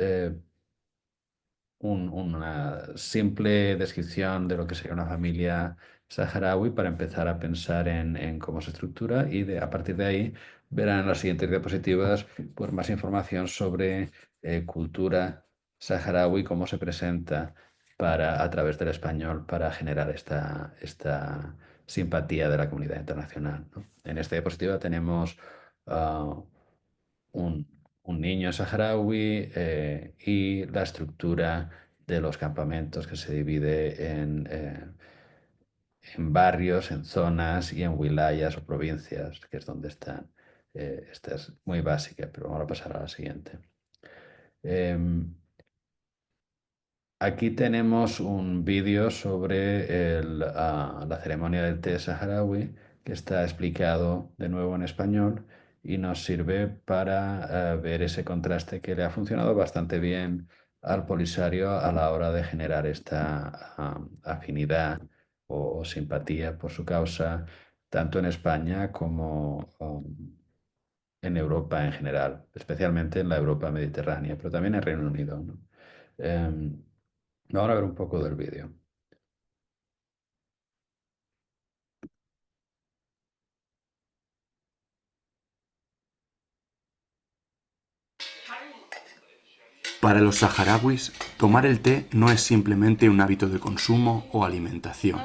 una simple descripción de lo que sería una familia saharaui para empezar a pensar en cómo se estructura, y a partir de ahí verán en las siguientes diapositivas pues, más información sobre cultura saharaui, cómo se presenta a través del español para generar esta simpatía de la comunidad internacional, ¿no? En esta diapositiva tenemos ah, un, un niño saharaui y la estructura de los campamentos, que se divide en barrios, en zonas y en wilayas o provincias, que es donde están. Esta es muy básica, pero vamos a pasar a la siguiente. Em, Aquí tenemos un vídeo sobre la ceremonia del té saharaui, que está explicado de nuevo en español y nos sirve para ver ese contraste que le ha funcionado bastante bien al Polisario a la hora de generar esta afinidad o simpatía por su causa, tanto en España como en Europa en general, especialmente en la Europa mediterránea, pero también en Reino Unido, ¿no? Em, Vamos a ver un poco del vídeo. Para los saharauis, tomar el té no es simplemente un hábito de consumo o alimentación.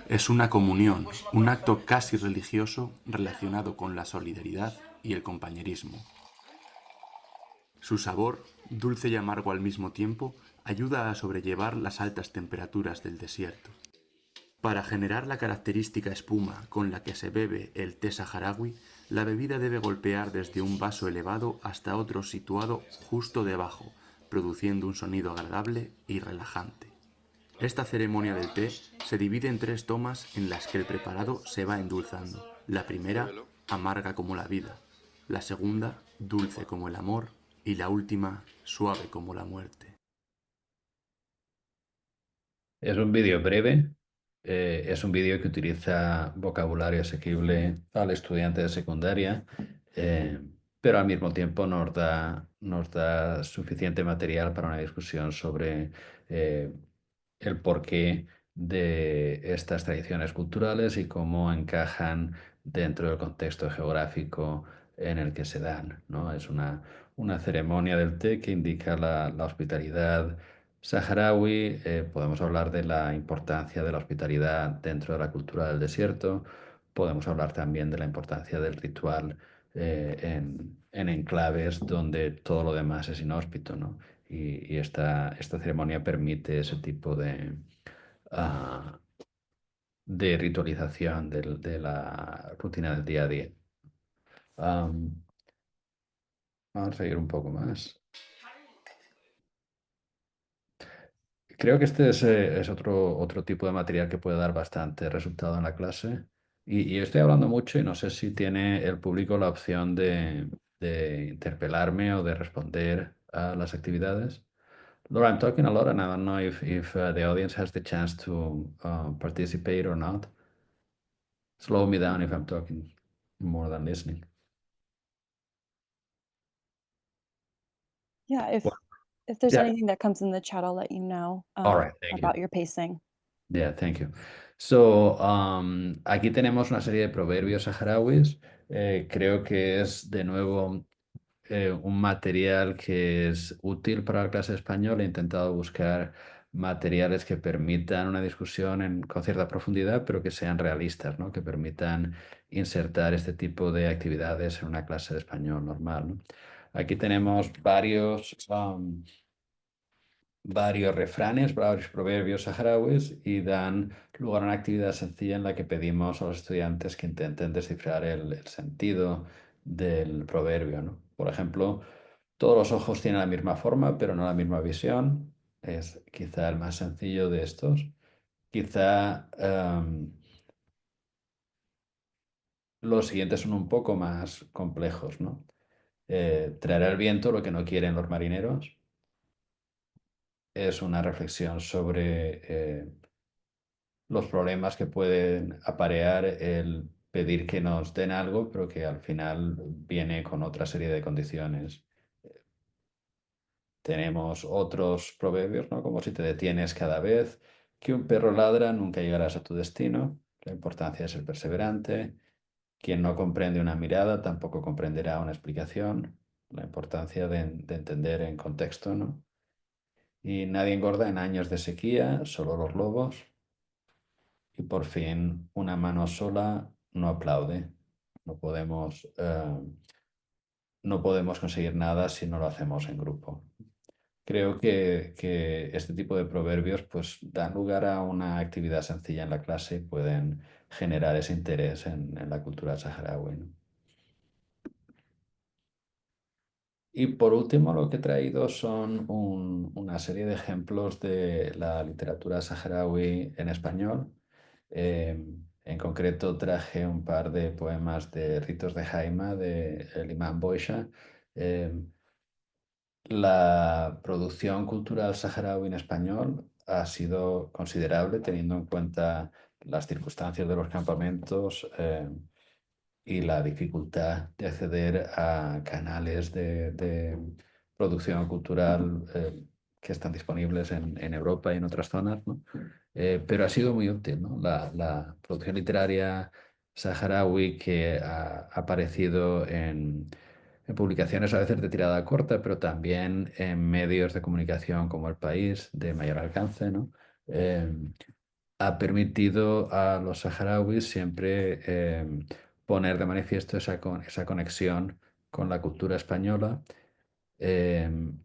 Es una comunión, un acto casi religioso relacionado con la solidaridad y el compañerismo. Su sabor, dulce y amargo al mismo tiempo, ayuda a sobrellevar las altas temperaturas del desierto. Para generar la característica espuma con la que se bebe el té saharaui, la bebida debe golpear desde un vaso elevado hasta otro situado justo debajo, produciendo un sonido agradable y relajante. Esta ceremonia del té se divide en 3 tomas en las que el preparado se va endulzando. La primera, amarga como la vida; la segunda, dulce como el amor; y la última, suave como la muerte. Es un vídeo breve, es un vídeo que utiliza vocabulario asequible al estudiante de secundaria, eh, pero al mismo tiempo nos da suficiente material para una discusión sobre eh, el porqué de estas tradiciones culturales y cómo encajan dentro del contexto geográfico en el que se dan, ¿no? Es una ceremonia del té que indica la hospitalidad saharaui. Podemos hablar de la importancia de la hospitalidad dentro de la cultura del desierto. Podemos hablar también de la importancia del ritual en enclaves donde todo lo demás es inhóspito, ¿no? Y esta ceremonia permite ese tipo ah, de ritualización de la rutina del día a día. Am, Vamos a ir un poco más. Creo que este es otro tipo de material que puede dar bastante resultado en la clase. Y estoy hablando mucho y no sé si tiene el público la opción de interpelarme o de responder a las actividades. Laura, I'm talking a lot and I don't know if the audience has the chance to participate or not. Slow me down if I'm talking more than listening. Yeah, Well, if there's yeah, anything that comes in the chat, I'll let you know, all right, thank you. about your pacing. Yeah, thank you. So, aquí tenemos una serie de proverbios saharauis. Creo que es de nuevo un material que es útil para la clase de español. He intentado buscar materiales que permitan una discusión con cierta profundidad, pero que sean realistas, ¿no? Que permitan insertar este tipo de actividades en una clase de español normal, ¿no? Aquí tenemos varios refranes, varios proverbios saharauis y dan lugar a una actividad sencilla en la que pedimos a los estudiantes que intenten descifrar el sentido del proverbio, ¿no? Por ejemplo, todos los ojos tienen la misma forma, pero no la misma visión. Es quizá el más sencillo de estos. Quizá los siguientes son un poco más complejos, ¿no? Traerá el viento lo que no quieren los marineros. Es una reflexión sobre los problemas que pueden aparear el pedir que nos den algo, pero que al final viene con otra serie de condiciones. Tenemos otros proverbios, ¿no? Como si te detienes cada vez que un perro ladra, nunca llegarás a tu destino. La importancia de ser perseverante. Quien no comprende una mirada tampoco comprenderá una explicación. La importancia de entender en contexto, ¿no? Y nadie engorda en años de sequía, solo los lobos. Y por fin, una mano sola no aplaude. No podemos, no podemos conseguir nada si no lo hacemos en grupo. Creo que este tipo de proverbios pues, dan lugar a una actividad sencilla en la clase y pueden generar ese interés en la cultura saharaui, ¿no? Y por último, lo que he traído son una serie de ejemplos de la literatura saharaui en español. En concreto, traje un par de poemas de Ritos de Jaima, de el Imam Boisha. Eh, la producción cultural saharaui en español ha sido considerable teniendo en cuenta las circunstancias de los campamentos, y la dificultad de acceder a canales de producción cultural que están disponibles en Europa y en otras zonas, ¿no? Pero ha sido muy útil, ¿no? La producción literaria saharaui que ha aparecido en publicaciones a veces de tirada corta, pero también en medios de comunicación como El País, de mayor alcance, ¿no? Eh, ha permitido a los saharauis siempre poner de manifiesto esa conexión con la cultura española, em,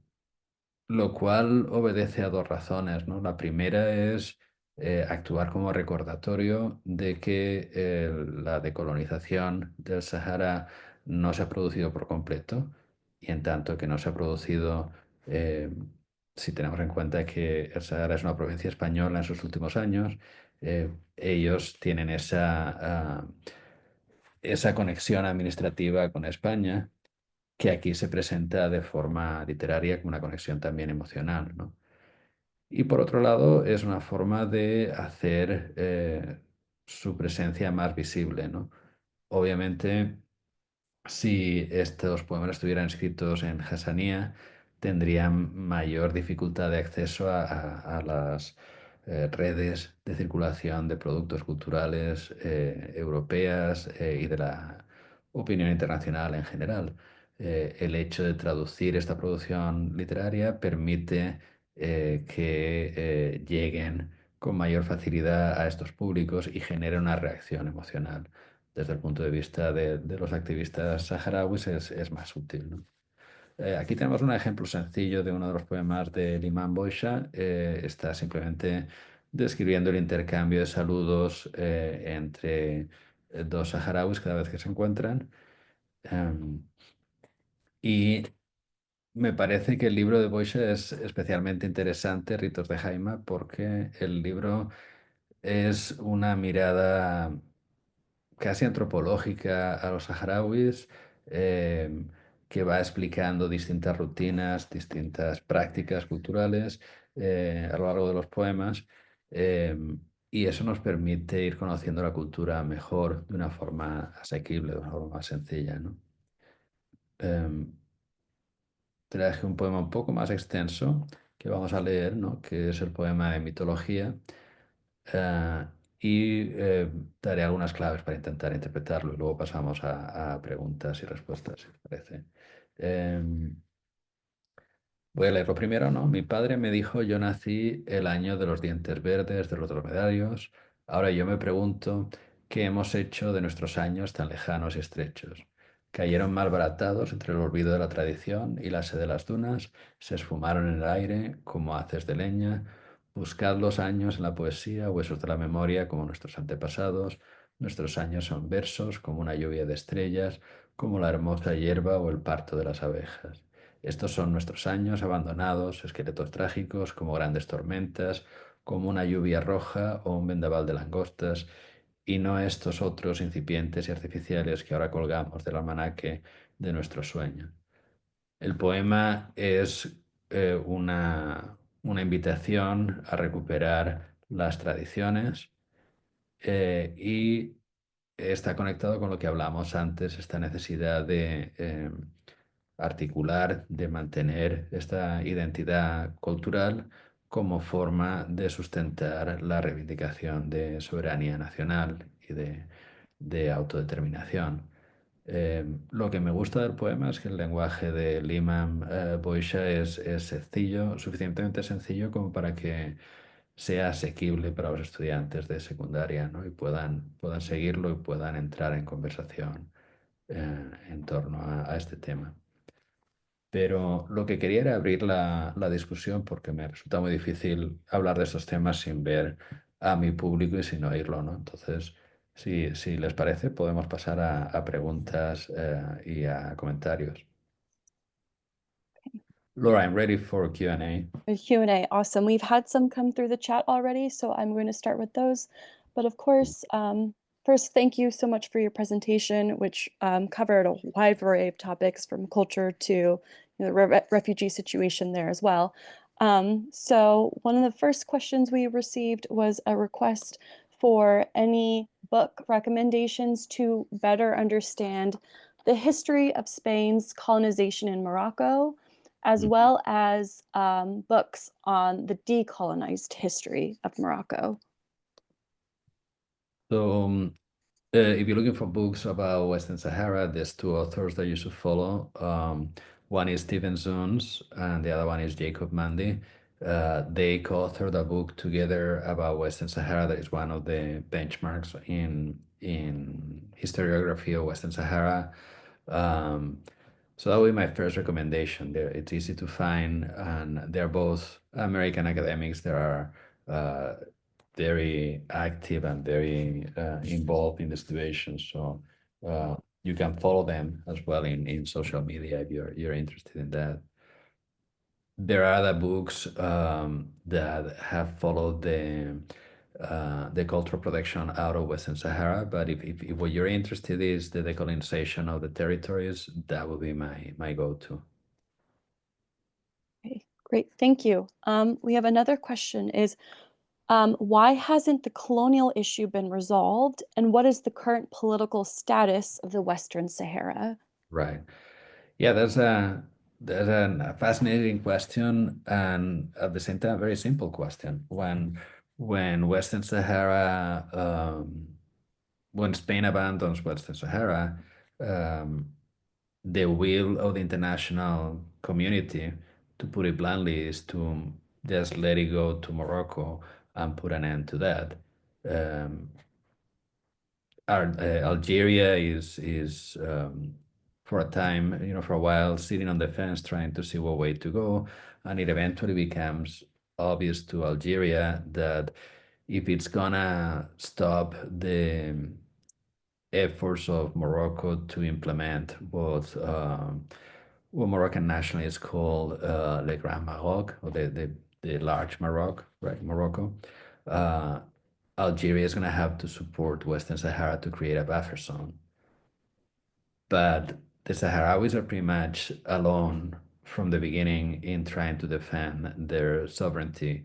lo cual obedece a dos razones, ¿no? La primera es actuar como recordatorio de que la decolonización del Sahara no se ha producido por completo y en tanto que no se ha producido, eh, si tenemos en cuenta que el Sahara es una provincia española en sus últimos años, ellos tienen esa conexión administrativa con España que aquí se presenta de forma literaria como una conexión también emocional, ¿no? Y por otro lado, es una forma de hacer su presencia más visible, ¿no? Obviamente, si estos poemas estuvieran escritos en Hassanía, tendrían mayor dificultad de acceso a las redes de circulación de productos culturales europeas y de la opinión internacional en general. El hecho de traducir esta producción literaria permite que lleguen con mayor facilidad a estos públicos y genere una reacción emocional desde el punto de vista de los activistas saharauis es más útil, ¿no? Aquí tenemos un ejemplo sencillo de uno de los poemas del Imam Boisha. Está simplemente describiendo el intercambio de saludos entre dos saharauis cada vez que se encuentran. Em, y me parece que el libro de Boisha es especialmente interesante, Ritos de Jaima, porque el libro es una mirada casi antropológica a los saharauis, eh, que va explicando distintas rutinas, distintas prácticas culturales a lo largo de los poemas, eh, y eso nos permite ir conociendo la cultura mejor de una forma asequible, de una forma más sencilla, ¿no? Em, Traje un poema un poco más extenso que vamos a leer, ¿no? Que es el poema de mitología. eh, y daré algunas claves para intentar interpretarlo y luego pasamos a preguntas y respuestas, si te parece. Em, Voy a leerlo primero, ¿no? Mi padre me dijo, yo nací el año de los dientes verdes, de los dromedarios. Ahora yo me pregunto, ¿qué hemos hecho de nuestros años tan lejanos y estrechos? Cayeron malbaratados entre el olvido de la tradición y la sed de las dunas, se esfumaron en el aire como haces de leña. Buscad los años en la poesía, huesos de la memoria como nuestros antepasados. Nuestros años son versos como una lluvia de estrellas, como la hermosa hierba o el parto de las abejas. Estos son nuestros años abandonados, esqueletos trágicos, como grandes tormentas, como una lluvia roja o un vendaval de langostas, y no estos otros incipientes y artificiales que ahora colgamos del almanaque de nuestro sueño. El poema es una invitación a recuperar las tradiciones y está conectado con lo que hablamos antes, esta necesidad de articular, de mantener esta identidad cultural como forma de sustentar la reivindicación de soberanía nacional y de autodeterminación. Lo que me gusta del poema es que el lenguaje de Liman Boisha es sencillo, suficientemente sencillo como para que sea asequible para los estudiantes de secundaria, ¿no? Y puedan seguirlo y puedan entrar en conversación en torno a este tema. Pero lo que quería era abrir la discusión porque me resulta muy difícil hablar de estos temas sin ver a mi público y sin oírlo, ¿no? Entonces, si les parece, podemos pasar a preguntas y a comentarios. Laura, I'm ready for Q&A. Q&A, awesome. We've had some come through the chat already, so I'm going to start with those. But of course, first, thank you so much for your presentation, which covered a wide variety of topics from culture to the refugee situation there as well. So one of the first questions we received was a request for any book recommendations to better understand the history of Spain's colonization in Morocco, as Mhm. well as books on the decolonized history of Morocco. So, if you're looking for books about Western Sahara, there's two authors that you should follow. One is Stephen Zuns, and the other one is Jacob Mandy. They co-authored a book together about Western Sahara that is one of the benchmarks in historiography of Western Sahara. So that would be my first recommendation. It's easy to find, and they're both American academics that are very active and very involved in the situation. So you can follow them as well in social media if you're interested in that. There are other books that have followed the cultural production out of Western Sahara, but if what you're interested is the decolonization of the territories, that would be my go-to. Okay, great, thank you. We have another question is, why hasn't the colonial issue been resolved, and what is the current political status of the Western Sahara? Right. Yeah, that's a fascinating question, and at the same time, a very simple question. When Western Sahara, when Spain abandons Western Sahara, the will of the international community, to put it bluntly, is to just let it go to Morocco and put an end to that. Algeria is for a time, for a while, sitting on the fence, trying to see what way to go, and it eventually becomes obvious to Algeria that if it's gonna stop the efforts of Morocco to implement what Moroccan nationalists call Le Grand Maroc, or the large Maroc, right? Morocco. Algeria is going to have to support Western Sahara to create a buffer zone. But the Sahrawis are pretty much alone from the beginning in trying to defend their sovereignty,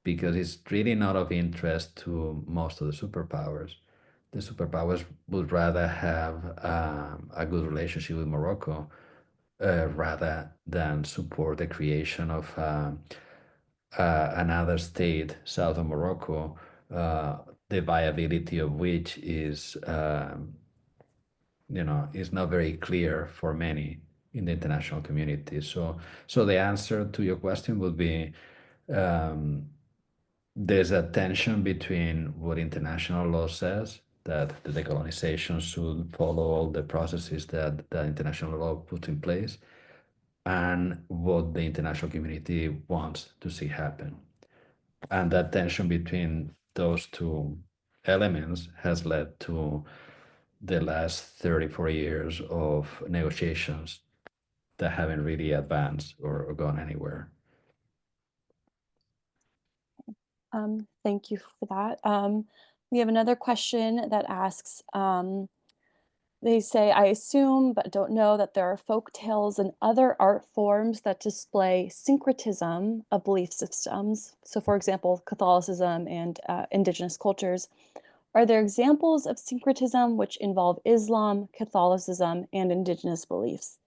because it's really not of interest to most of the superpowers. The superpowers would rather have a good relationship with Morocco rather than support the creation of another state south of Morocco, the viability of which is not very clear for many in the international community. So the answer to your question would be there's a tension between what international law says, that the decolonization should follow all the processes that international law put in place, and what the international community wants to see happen. And that tension between those two elements has led to the last 34 years of negotiations that haven't really advanced or gone anywhere. Thank you for that. We have another question that asks, they say, I assume, but don't know, that there are folk tales and other art forms that display syncretism of belief systems. So, for example, Catholicism and indigenous cultures. Are there examples of syncretism which involve Islam, Catholicism, and indigenous beliefs?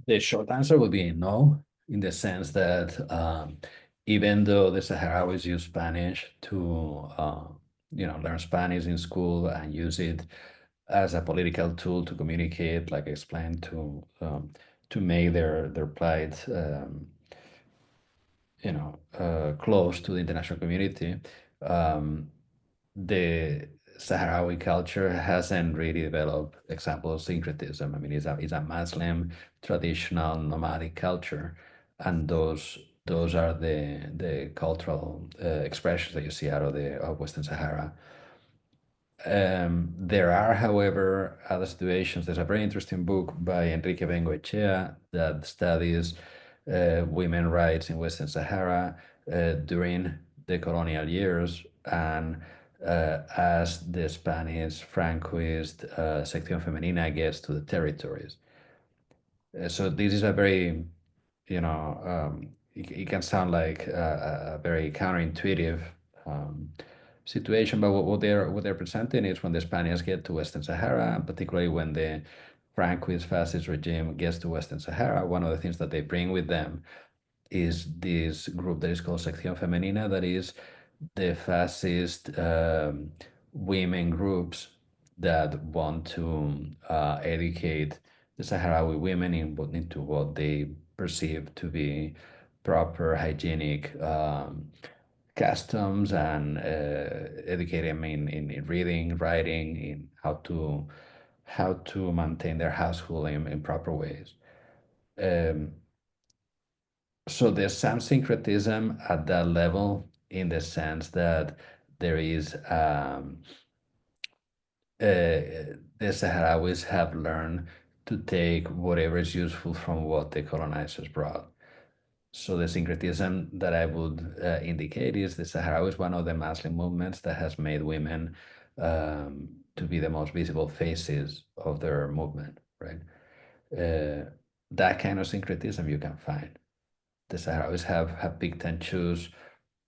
The short answer would be no, in the sense that even though the Sahrawis use Spanish to learn Spanish in school and use it as a political tool to communicate, like I explained, to make their plight close to the international community, the Sahrawi culture hasn't really developed example of syncretism. I mean, it's a Muslim traditional nomadic culture, and those are the cultural expressions that you see out of Western Sahara. There are, however, other situations. There's a very interesting book by Enrique Bengoechea that studies women's rights in Western Sahara during the colonial years, and as the Spanish Francoist Sección Femenina gets to the territories. So this is a very, it can sound like a very counterintuitive situation, but what they're presenting is when the Spaniards get to Western Sahara, and particularly when the Francoist fascist regime gets to Western Sahara, one of the things that they bring with them is this group that is called Sección Femenina, that is the fascist women groups that want to educate the Sahrawi women into what they perceive to be proper hygienic customs, and educate them in reading, writing, in how to maintain their household in proper ways. So there's some syncretism at that level, in the sense that there is the Sahrawis have learned to take whatever is useful from what the colonizers brought. So the syncretism that I would indicate is the Sahrawi is one of the Muslim movements that has made women to be the most visible faces of their movement, right? That kind of syncretism you can find. The Sahrawis have picked and choose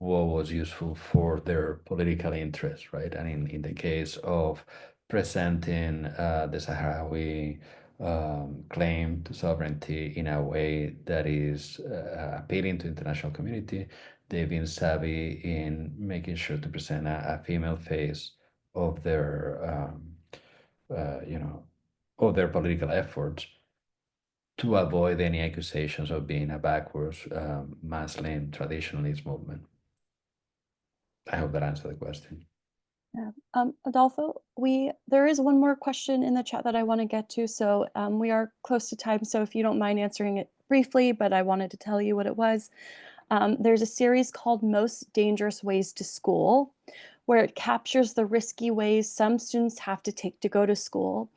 what was useful for their political interests, right? And in the case of presenting the Sahrawi claim to sovereignty in a way that is appealing to international community, they've been savvy in making sure to present a female face of their of their political efforts, to avoid any accusations of being a backwards Muslim traditionalist movement. I hope that answered the question. Yeah. Adolfo, there is one more question in the chat that I want to get to. So we are close to time. So if you don't mind answering it briefly, but I wanted to tell you what it was. There's a series called Most Dangerous Ways to School, where it captures the risky ways some students have to take to go to school.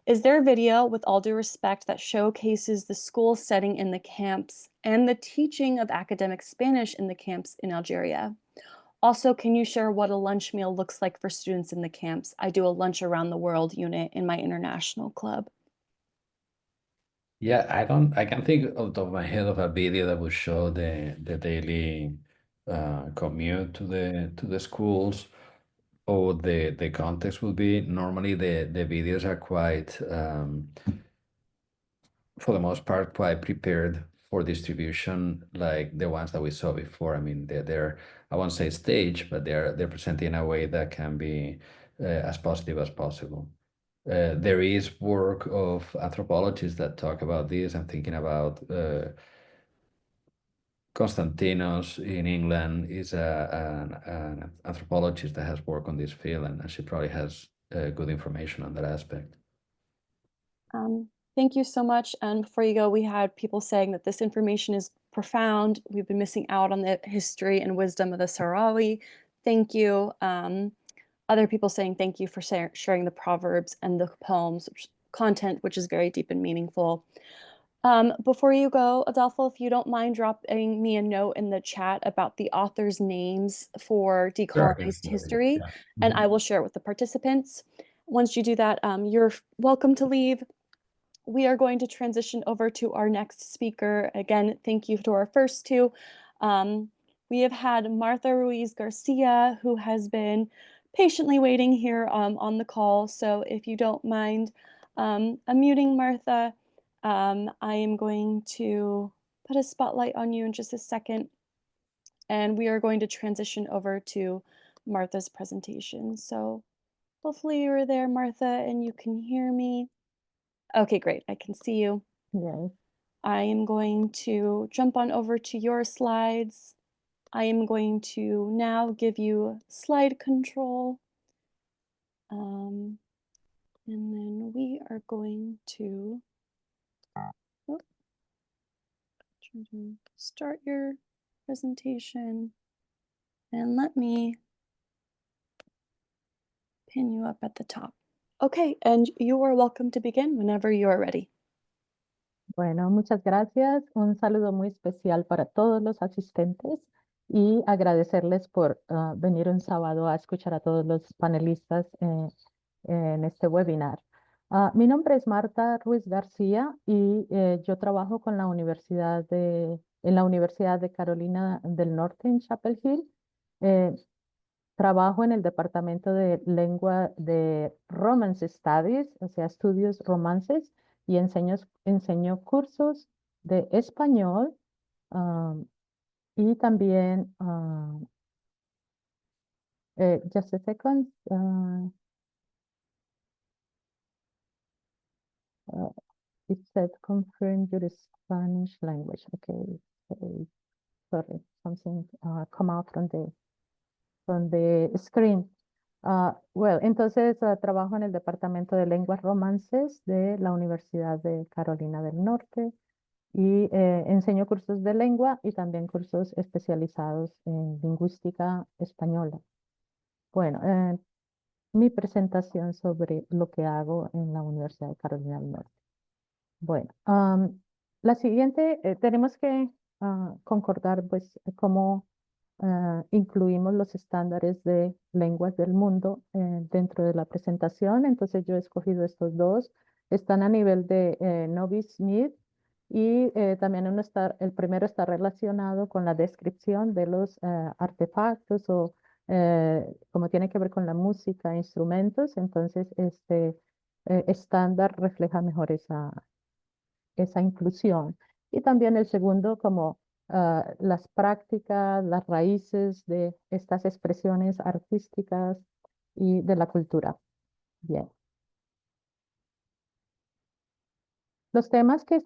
Is there a video, with all due respect, that showcases the school setting in the camps and the teaching of academic Spanish in the camps in Algeria? Also, can you share what a lunch meal looks like for students in the camps? I do a lunch around the world unit in my international club. Yeah, I can think off the top of my head of a video that would show the daily commute to the schools, or the context would be. Normally the videos are quite for the most part quite prepared for distribution, like the ones that we saw before. I mean, they're I won't say staged, but they're presented in a way that can be as positive as possible. There is work of anthropologists that talk about this. I'm thinking about Konstantinos in England is an anthropologist that has worked on this field, and she probably has good information on that aspect. Thank you so much. And before you go, we had people saying that this information is profound. We've been missing out on the history and wisdom of the Sahrawi. Thank you. Other people saying thank you for sharing the proverbs and the poems content, which is very deep and meaningful. Before you go, Adolfo, if you don't mind dropping me a note in the chat about the authors' names for Decolonized History, Yeah. and I will share it with the participants. Once you do that, you're welcome to leave. We are going to transition over to our next speaker. Again, thank you to our first two. We have had Martha Ruiz Garcia, who has been patiently waiting here on the call. So if you don't mind unmuting Martha, I am going to put a spotlight on you in just a second. And we are going to transition over to Martha's presentation. So hopefully you're there, Martha, and you can hear me. Okay, great. I can see you. Yes. I am going to jump on over to your slides. I am going to now give you slide control. And then we are going to start your presentation. And let me pin you up at the top. Okay, and you are welcome to begin whenever you are ready. Bueno, muchas gracias. Un saludo muy especial para todos los asistentes y agradecerles por venir un sábado a escuchar a todos los panelistas en este webinar. Mi nombre es Marta Ruiz García y yo trabajo con la en la Universidad de Carolina del Norte en Chapel Hill. Trabajo en el departamento de lengua de Romance Studies, o sea, estudios romances, y enseño cursos de español y también, just a second, it said confirm your Spanish language. Okay, sorry, something come out from the screen. Well, entonces trabajo en el Departamento de Lenguas Romances de la Universidad de Carolina del Norte y enseño cursos de lengua y también cursos especializados en lingüística española. Bueno, mi presentación sobre lo que hago en la Universidad de Carolina del Norte. Bueno, la siguiente, tenemos que concordar pues cómo incluimos los estándares de lenguas del mundo dentro de la presentación. Entonces yo he escogido estos dos. Están a nivel de Novice Smith y también el primero está relacionado con la descripción de los artefactos o como tiene que ver con la música, instrumentos. Entonces este estándar refleja mejor esa inclusión. Y también el segundo como las prácticas, las raíces de estas expresiones artísticas y de la cultura. Bien. Los temas que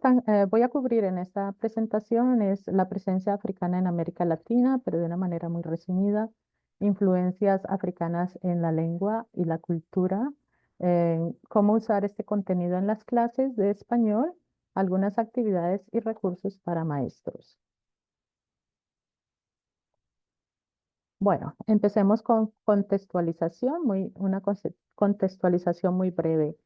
voy a cubrir en esta presentación es la presencia africana en América Latina, pero de una manera muy resumida, influencias africanas en la lengua y la cultura, cómo usar este contenido en las clases de español, algunas actividades y recursos para maestros. Bueno, empecemos con contextualización, una contextualización muy breve.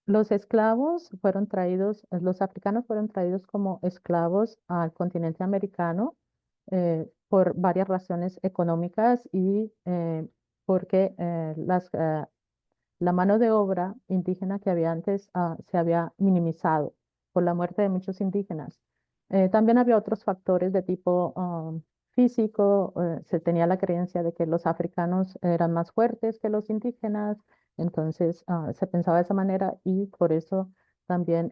Los esclavos fueron traídos, los africanos fueron traídos como esclavos al continente americano por varias razones económicas y porque la mano de obra indígena que había antes se había minimizado por la muerte de muchos indígenas. También había otros factores de tipo físico. Se tenía la creencia de que los africanos eran más fuertes que los indígenas, entonces se pensaba de esa manera y por eso también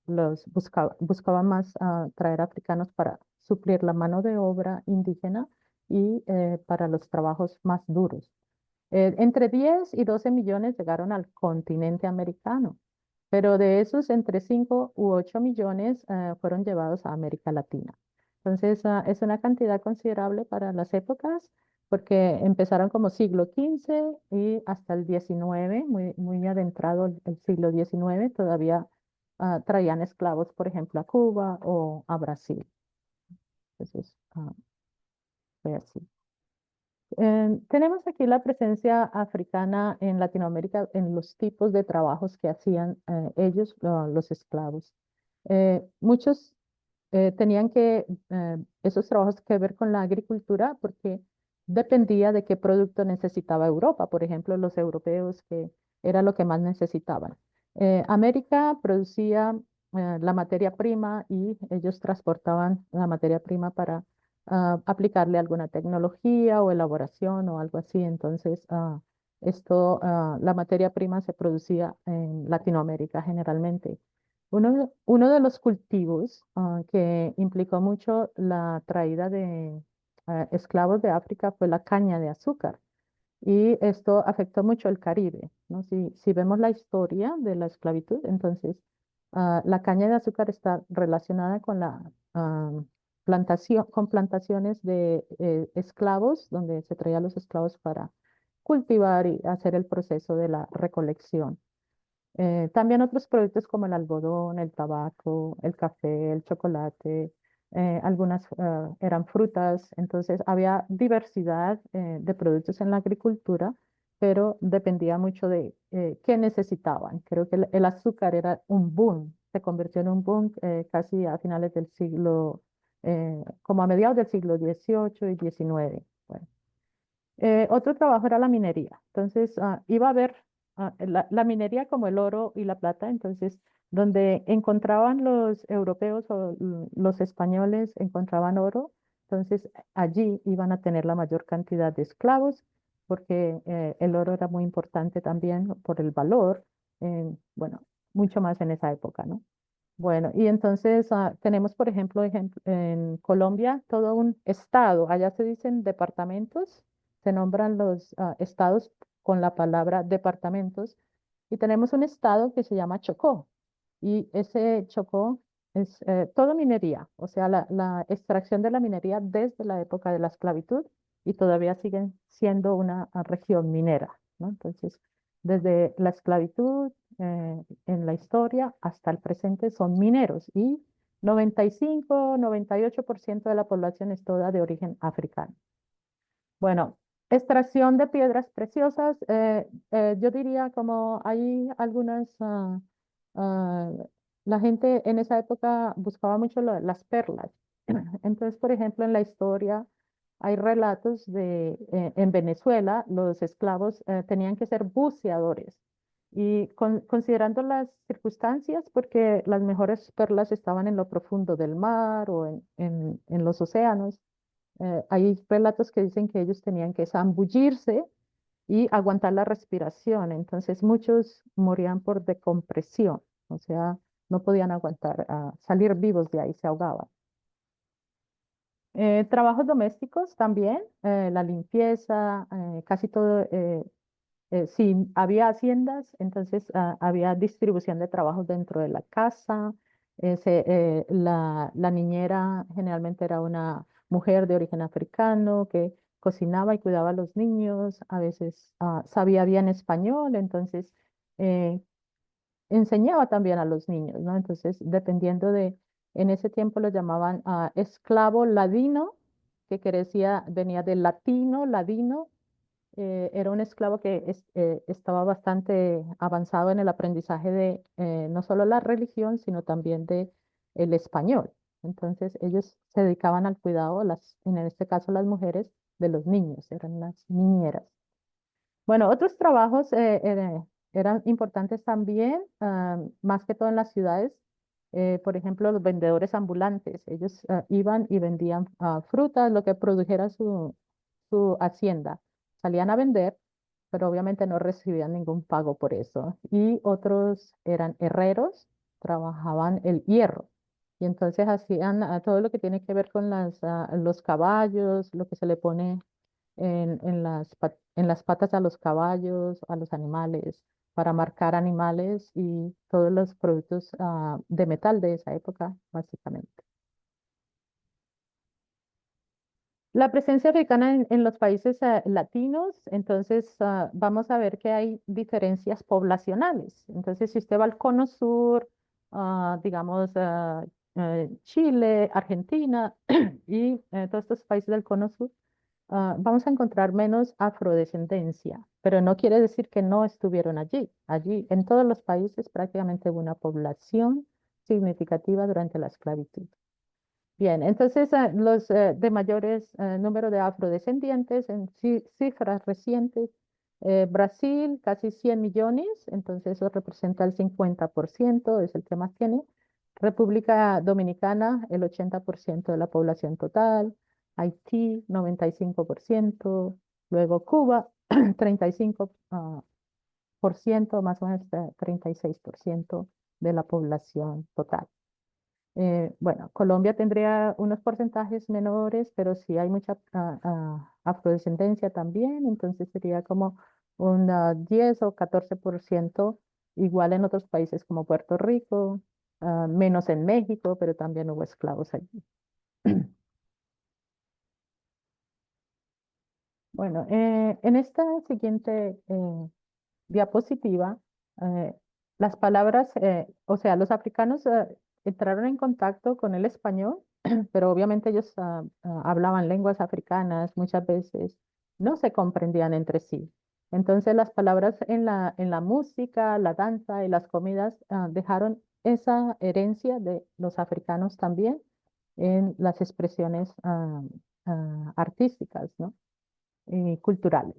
buscaban más traer africanos para suplir la mano de obra indígena y para los trabajos más duros. Entre 10 y 12 millones llegaron al continente americano, pero de esos entre 5 u 8 millones fueron llevados a América Latina. Entonces, es una cantidad considerable para las épocas, porque empezaron como siglo XV y hasta el XIX, muy adentrado el siglo XIX, todavía traían esclavos, por ejemplo, a Cuba o a Brasil. Entonces, fue así. Tenemos aquí la presencia africana en Latinoamérica en los tipos de trabajos que hacían ellos, los esclavos. Muchos tenían esos trabajos que ver con la agricultura porque dependía de qué producto necesitaba Europa. Por ejemplo, los europeos, que era lo que más necesitaban. América producía la materia prima y ellos transportaban la materia prima para aplicarle alguna tecnología o elaboración o algo así. Entonces, la materia prima se producía en Latinoamérica generalmente. Uno de los cultivos que implicó mucho la traída de esclavos de África fue la caña de azúcar. Y esto afectó mucho el Caribe, ¿no? Si vemos la historia de la esclavitud, entonces la caña de azúcar está relacionada con con plantaciones de esclavos, donde se traían los esclavos para cultivar y hacer el proceso de la recolección. También otros productos como el algodón, el tabaco, el café, el chocolate, algunas eran frutas, entonces había diversidad de productos en la agricultura, pero dependía mucho de qué necesitaban. Creo que el azúcar era un boom, se convirtió en un boom casi a finales del siglo, como a mediados del siglo XVIII y XIX. Bueno. Otro trabajo era la minería. Entonces, iba a haber la minería como el oro y la plata. Entonces, donde encontraban los europeos o los españoles encontraban oro, entonces allí iban a tener la mayor cantidad de esclavos, porque el oro era muy importante también por el valor, bueno, mucho más en esa época, ¿no? Bueno, y entonces tenemos, por ejemplo, en Colombia todo un estado, allá se dicen departamentos, se nombran los estados con la palabra departamentos, y tenemos un estado que se llama Chocó, y ese Chocó es todo minería, o sea, la extracción de la minería desde la época de la esclavitud, y todavía siguen siendo una región minera, ¿no? Entonces, desde la esclavitud en la historia hasta el presente son mineros y 95-98% de la población es toda de origen africano. Bueno, extracción de piedras preciosas, yo diría como hay algunas, ah, la gente en esa época buscaba mucho las perlas. Entonces, por ejemplo, en la historia hay relatos en Venezuela, los esclavos tenían que ser buceadores. Y considerando las circunstancias, porque las mejores perlas estaban en lo profundo del mar o en los océanos, hay relatos que dicen que ellos tenían que zambullirse y aguantar la respiración. Entonces muchos morían por decompresión, o sea, no podían aguantar, salir vivos de ahí, se ahogaban. Trabajos domésticos también, la limpieza, casi todo. Si había haciendas, entonces había distribución de trabajos dentro de la casa. La niñera generalmente era una mujer de origen africano que cocinaba y cuidaba a los niños. A veces sabía bien español, entonces eh, enseñaba también a los niños, ¿no? Entonces, en ese tiempo lo llamaban esclavo ladino, que venía del latino, ladino. Era un esclavo que estaba bastante avanzado en el aprendizaje de no solo la religión, sino también de el español. Entonces ellos se dedicaban al cuidado, en este caso las mujeres, de los niños, eran las niñeras. Bueno, otros trabajos eran importantes también, más que todo en las ciudades. Por ejemplo, los vendedores ambulantes. Ellos iban y vendían frutas, lo que produjera su hacienda. Salían a vender, pero obviamente no recibían ningún pago por eso. Y otros eran herreros, trabajaban el hierro. Y entonces hacían todo lo que tiene que ver con los caballos, lo que se le pone en las patas a los caballos, a los animales, para marcar animales y todos los productos de metal de esa época, básicamente. La presencia africana en los países latinos, entonces vamos a ver que hay diferencias poblacionales. Entonces, si usted va al cono sur, digamos, Chile, Argentina y todos estos países del cono sur, vamos a encontrar menos afrodescendencia, pero no quiere decir que no estuvieron allí. Allí, en todos los países, prácticamente hubo una población significativa durante la esclavitud. Bien, entonces los de mayores número de afrodescendientes en cifras recientes, Brasil casi 100 millones, entonces eso representa el 50%, es el que más tiene. República Dominicana, el 80% de la población total. Haití, 95%. Luego Cuba, 35%, más o menos 36% de la población total. Bueno, Colombia tendría unos porcentajes menores, pero sí hay mucha afrodescendencia también, entonces sería como un 10 o 14%, igual en otros países como Puerto Rico, menos en México, pero también hubo esclavos allí. Bueno, en esta siguiente diapositiva, eh, las palabras, o sea, los africanos entraron en contacto con el español, pero obviamente ellos hablaban lenguas africanas muchas veces, no se comprendían entre sí. Entonces las palabras en la música, la danza y las comidas dejaron esa herencia de los africanos también en las expresiones artísticas, ¿no? Y culturales.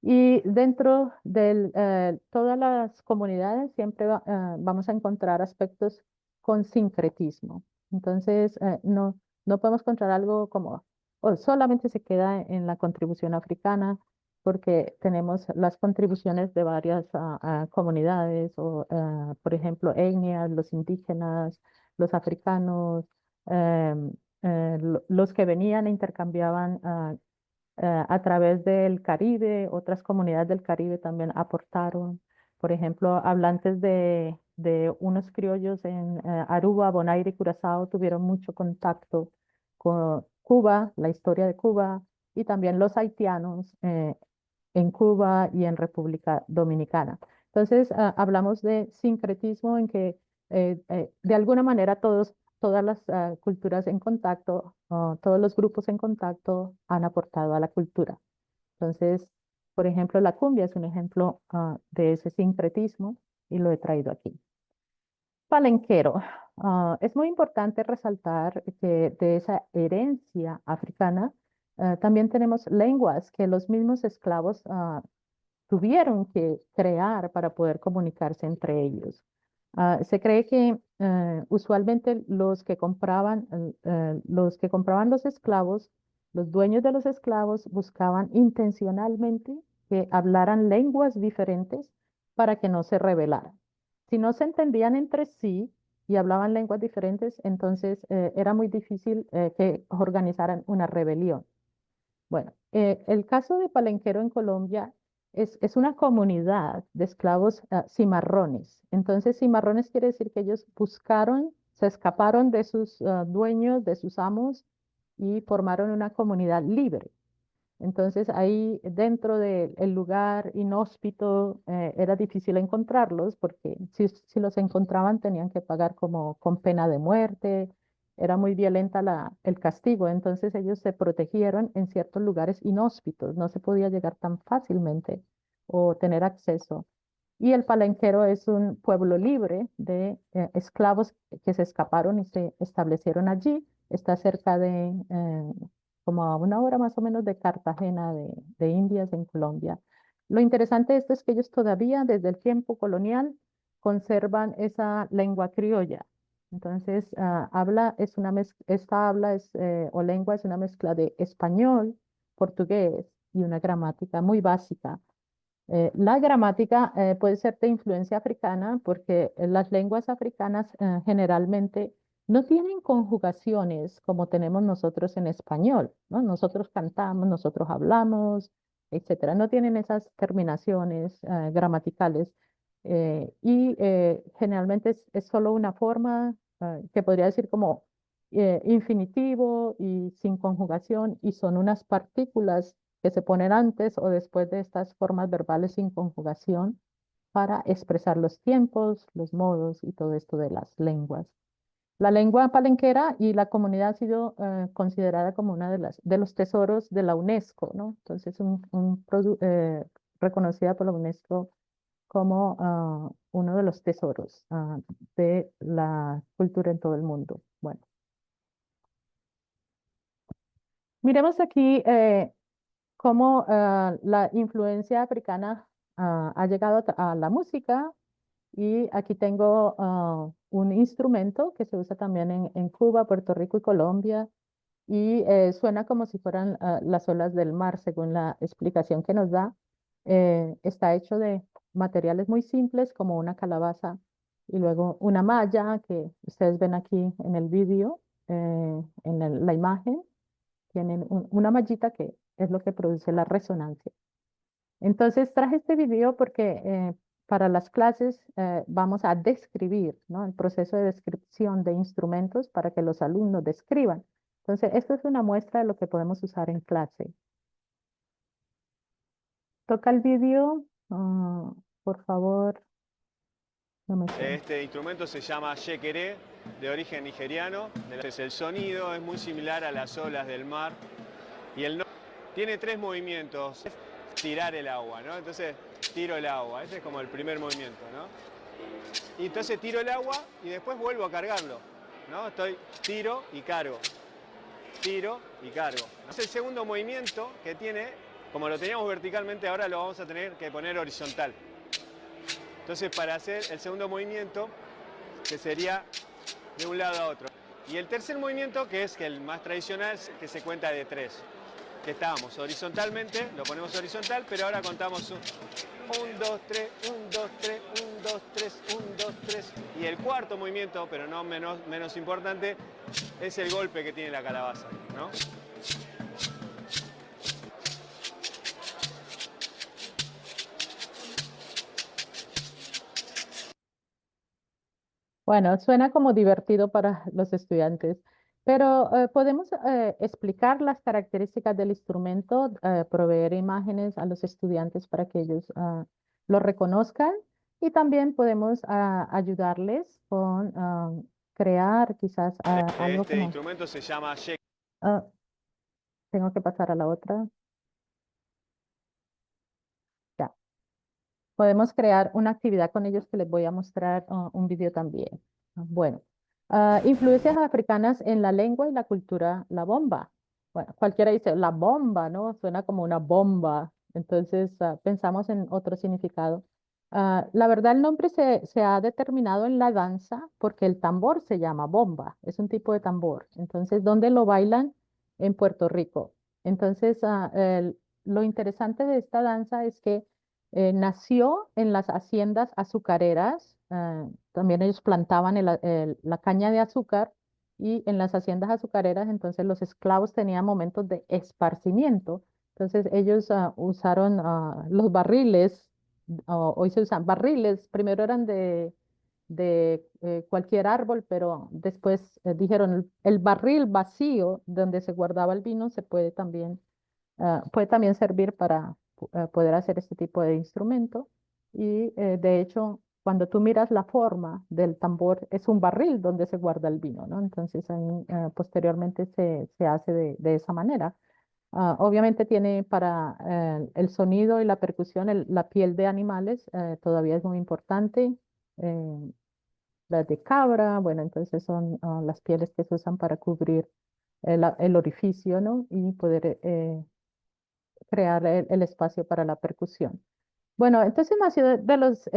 Y dentro de todas las comunidades siempre vamos a encontrar aspectos con sincretismo. Entonces, no podemos encontrar algo como, o solamente se queda en la contribución africana, porque tenemos las contribuciones de varias comunidades, o por ejemplo, etnias, los indígenas, los africanos, los que venían e intercambiaban a través del Caribe, otras comunidades del Caribe también aportaron. Por ejemplo, hablantes de unos criollos en Aruba, Bonaire y Curazao tuvieron mucho contacto con Cuba, la historia de Cuba, y también los haitianos en Cuba y en República Dominicana. Entonces, hablamos de sincretismo en que de alguna manera todas las culturas en contacto, todos los grupos en contacto han aportado a la cultura. Entonces, por ejemplo, la cumbia es un ejemplo de ese sincretismo y lo he traído aquí. Palenquero. Es muy importante resaltar que de esa herencia africana también tenemos lenguas que los mismos esclavos tuvieron que crear para poder comunicarse entre ellos. Se cree que usualmente los que compraban los esclavos, los dueños de los esclavos buscaban intencionalmente que hablaran lenguas diferentes para que no se rebelaran. Si no se entendían entre sí y hablaban lenguas diferentes, entonces era muy difícil que organizaran una rebelión. Bueno, el caso de Palenquero en Colombia es una comunidad de esclavos cimarrones. Entonces, cimarrones quiere decir que ellos buscaron, se escaparon de sus dueños, de sus amos y formaron una comunidad libre. Entonces ahí dentro del lugar inhóspito era difícil encontrarlos porque si los encontraban tenían que pagar como con pena de muerte, era muy violenta el castigo, entonces ellos se protegieron en ciertos lugares inhóspitos, no se podía llegar tan fácilmente o tener acceso. Y el Palenquero es un pueblo libre de esclavos que se escaparon y se establecieron allí, está cerca de como a una hora más o menos de Cartagena de Indias en Colombia. Lo interesante de esto es que ellos todavía desde el tiempo colonial conservan esa lengua criolla. Entonces, esta habla o lengua es una mezcla de español, portugués y una gramática muy básica. La gramática puede ser de influencia africana porque las lenguas africanas generalmente no tienen conjugaciones como tenemos nosotros en español, ¿no? Nosotros cantamos, nosotros hablamos, etcétera. No tienen esas terminaciones gramaticales generalmente es solo una forma que podría decir como infinitivo y sin conjugación y son unas partículas que se ponen antes o después de estas formas verbales sin conjugación para expresar los tiempos, los modos y todo esto de las lenguas. La lengua palenquera y la comunidad ha sido considerada como una de los tesoros de la UNESCO, ¿no? Entonces, reconocida por la UNESCO como uno de los tesoros de la cultura en todo el mundo. Bueno, miremos aquí cómo la influencia africana ha llegado a la música. Y aquí tengo un instrumento que se usa también en Cuba, Puerto Rico y Colombia. Y suena como si fueran las olas del mar, según la explicación que nos da. Está hecho de materiales muy simples, como una calabaza y luego una malla que ustedes ven aquí en el vídeo, en la imagen. Tienen una mallita que es lo que produce la resonancia. Entonces traje este video porque para las clases vamos a describir, ¿no? El proceso de descripción de instrumentos para que los alumnos describan. Entonces, esto es una muestra de lo que podemos usar en clase. Toca el vídeo, por favor. No me suena. Este instrumento se llama yekere, de origen nigeriano. El sonido es muy similar a las olas del mar y tiene tres movimientos. Tirar el agua, ¿no? Entonces tiro el agua, ese es como el primer movimiento, ¿no? Y entonces tiro el agua y después vuelvo a cargarlo, ¿no? Tiro y cargo, tiro y cargo. Es el segundo movimiento que tiene, como lo teníamos verticalmente, ahora lo vamos a tener que poner horizontal. Entonces para hacer el segundo movimiento, que sería de un lado a otro. Y el tercer movimiento, que es el más tradicional, que se cuenta de tres. Que estábamos horizontalmente, lo ponemos horizontal, pero ahora contamos 1, 2, 3, 1, 2, 3, 1, 2, 3, 1, 2, 3. Y el cuarto movimiento, pero no menos importante, es el golpe que tiene la calabaza, ¿no? Bueno, suena como divertido para los estudiantes, pero podemos explicar las características del instrumento, proveer imágenes a los estudiantes para que ellos lo reconozcan y también podemos ayudarles con crear quizás algo Este como... instrumento se llama tengo que pasar a la otra. Ya. Podemos crear una actividad con ellos que les voy a mostrar un video también. Bueno, influencias africanas en la lengua y la cultura, la bomba. Bueno, cualquiera dice la bomba, ¿no? Suena como una bomba. Entonces pensamos en otro significado. La verdad, el nombre se ha determinado en la danza porque el tambor se llama bomba, es un tipo de tambor. Entonces, ¿dónde lo bailan? En Puerto Rico. Entonces, lo interesante de esta danza es que nació en las haciendas azucareras. También ellos plantaban la caña de azúcar y en las haciendas azucareras entonces los esclavos tenían momentos de esparcimiento. Entonces ellos usaron los barriles, hoy se usan barriles, primero eran de cualquier árbol, pero después dijeron el barril vacío donde se guardaba el vino se puede también servir para poder hacer este tipo de instrumento. Y de hecho, cuando tú miras la forma del tambor, es un barril donde se guarda el vino, ¿no? Entonces ahí posteriormente se hace de esa manera. Obviamente tiene para el sonido y la percusión, la piel de animales todavía es muy importante. eh, las de cabra, bueno, entonces son las pieles que se usan para cubrir el orificio, ¿no? Y poder crear el espacio para la percusión. Bueno, entonces nació de los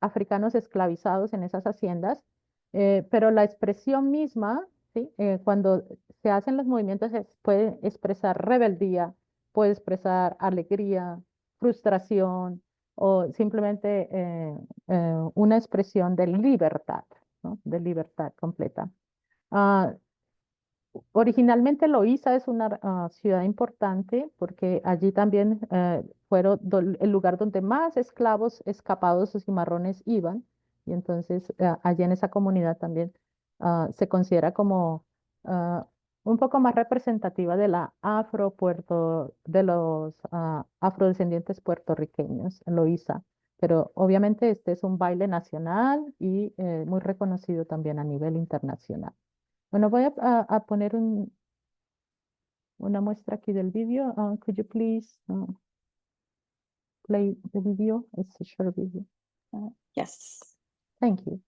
africanos esclavizados en esas haciendas, pero la expresión misma, ¿sí? Cuando se hacen los movimientos, puede expresar rebeldía, puede expresar alegría, frustración o simplemente una expresión de libertad, ¿no? De libertad completa. Ah, Originalmente Loíza es una ciudad importante porque allí también fueron el lugar donde más esclavos escapados o cimarrones iban. Y entonces allí en esa comunidad también se considera como ah, un poco más representativa de la de los afrodescendientes puertorriqueños, Loíza. Pero obviamente este es un baile nacional y muy reconocido también a nivel internacional. Bueno, voy a poner una muestra aquí del vídeo. Could you please play the video? It's a short video. Yes. Thank you.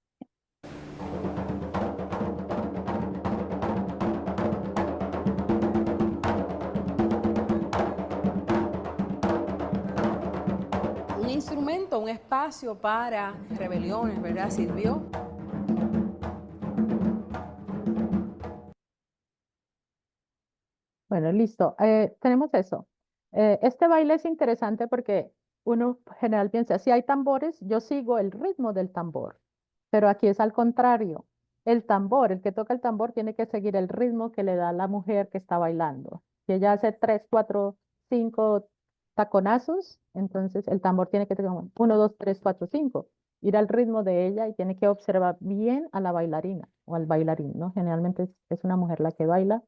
Un instrumento, un espacio para rebeliones, ¿verdad? Sirvió. Bueno, listo. Tenemos eso. Este baile es interesante porque uno general piensa, si hay tambores, yo sigo el ritmo del tambor. Pero aquí es al contrario. El tambor, el que toca el tambor, tiene que seguir el ritmo que le da la mujer que está bailando. Si ella hace 3, 4, 5 taconazos, entonces el tambor tiene que tener 1, 2, 3, 4, 5. Ir al ritmo de ella y tiene que observar bien a la bailarina o al bailarín, ¿no? Generalmente es una mujer la que baila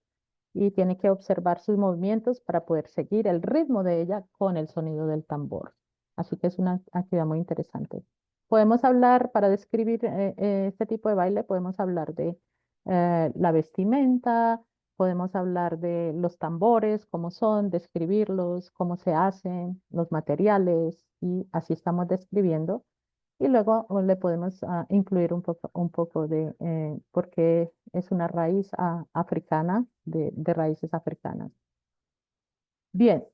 y tiene que observar sus movimientos para poder seguir el ritmo de ella con el sonido del tambor. Así que es una actividad muy interesante. Podemos hablar, para describir este tipo de baile, podemos hablar de la vestimenta, podemos hablar de los tambores, cómo son, describirlos, cómo se hacen, los materiales, y así estamos describiendo. Y luego le podemos incluir un poco de por qué es una raíz africana, de raíces africanas. Bien,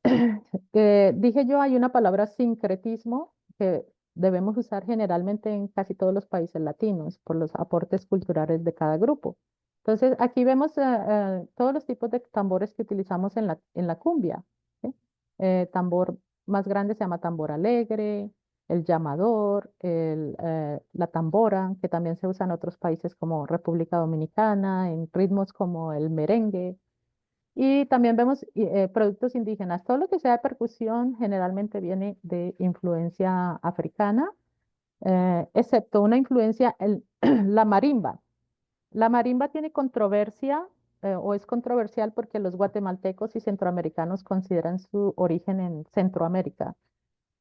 dije yo, hay una palabra sincretismo que debemos usar generalmente en casi todos los países latinos por los aportes culturales de cada grupo. Entonces, aquí vemos todos los tipos de tambores que utilizamos en la cumbia. ¿Sí? Tambor más grande se llama tambor alegre, el llamador, la tambora, que también se usa en otros países como República Dominicana, en ritmos como el merengue. Y también vemos productos indígenas. Todo lo que sea de percusión generalmente viene de influencia africana, excepto una influencia, la marimba. La marimba tiene controversia o es controversial porque los guatemaltecos y centroamericanos consideran su origen en Centroamérica.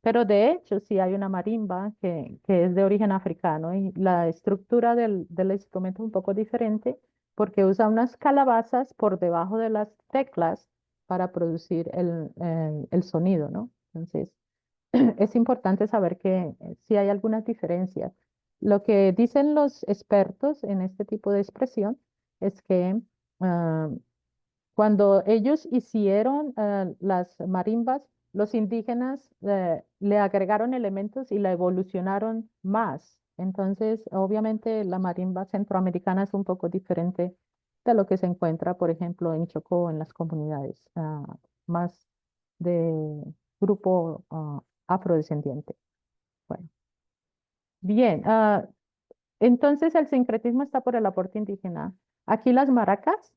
Pero de hecho sí hay una marimba que es de origen africano y la estructura del instrumento es un poco diferente porque usa unas calabazas por debajo de las teclas para producir el sonido, ¿no? Entonces, es importante saber que sí hay algunas diferencias. Lo que dicen los expertos en este tipo de expresión es que ah, cuando ellos hicieron las marimbas, los indígenas le agregaron elementos y la evolucionaron más. Entonces, obviamente, la marimba centroamericana es un poco diferente de lo que se encuentra, por ejemplo, en Chocó, en las comunidades más de grupo afrodescendiente. Bueno, bien. Entonces, el sincretismo está por el aporte indígena. Aquí las maracas.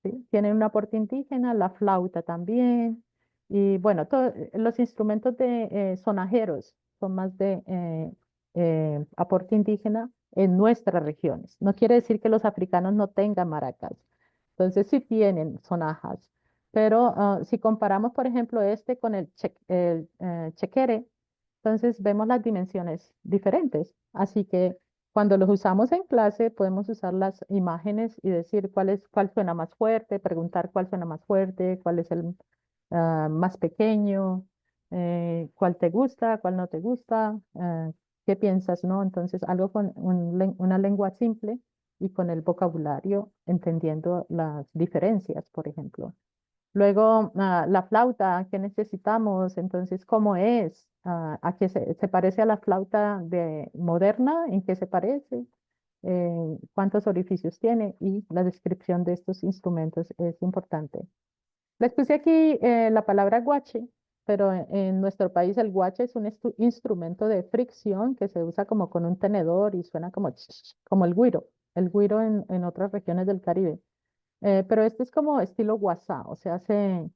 ¿Sí? Tienen un aporte indígena, la flauta también, y bueno, los instrumentos de sonajeros son más de aporte indígena en nuestras regiones. No quiere decir que los africanos no tengan maracas, entonces sí tienen sonajas, pero si comparamos, por ejemplo, este con el chequere, entonces vemos las dimensiones diferentes, así que cuando los usamos en clase, podemos usar las imágenes y decir cuál suena más fuerte, preguntar cuál suena más fuerte, cuál es el más pequeño, cuál te gusta, cuál no te gusta, qué piensas, ¿no? Entonces, algo con una lengua simple y con el vocabulario, entendiendo las diferencias, por ejemplo. Luego, la flauta, ¿qué necesitamos? Entonces, ¿cómo es? ¿A qué se parece a la flauta moderna? ¿En qué se parece? ¿Cuántos orificios tiene? Y la descripción de estos instrumentos es importante. Les puse aquí la palabra guache, pero en nuestro país el guache es un instrumento de fricción que se usa como con un tenedor y suena como, como el güiro. el güiro en otras regiones del Caribe. Pero este es como estilo guasá, o sea, se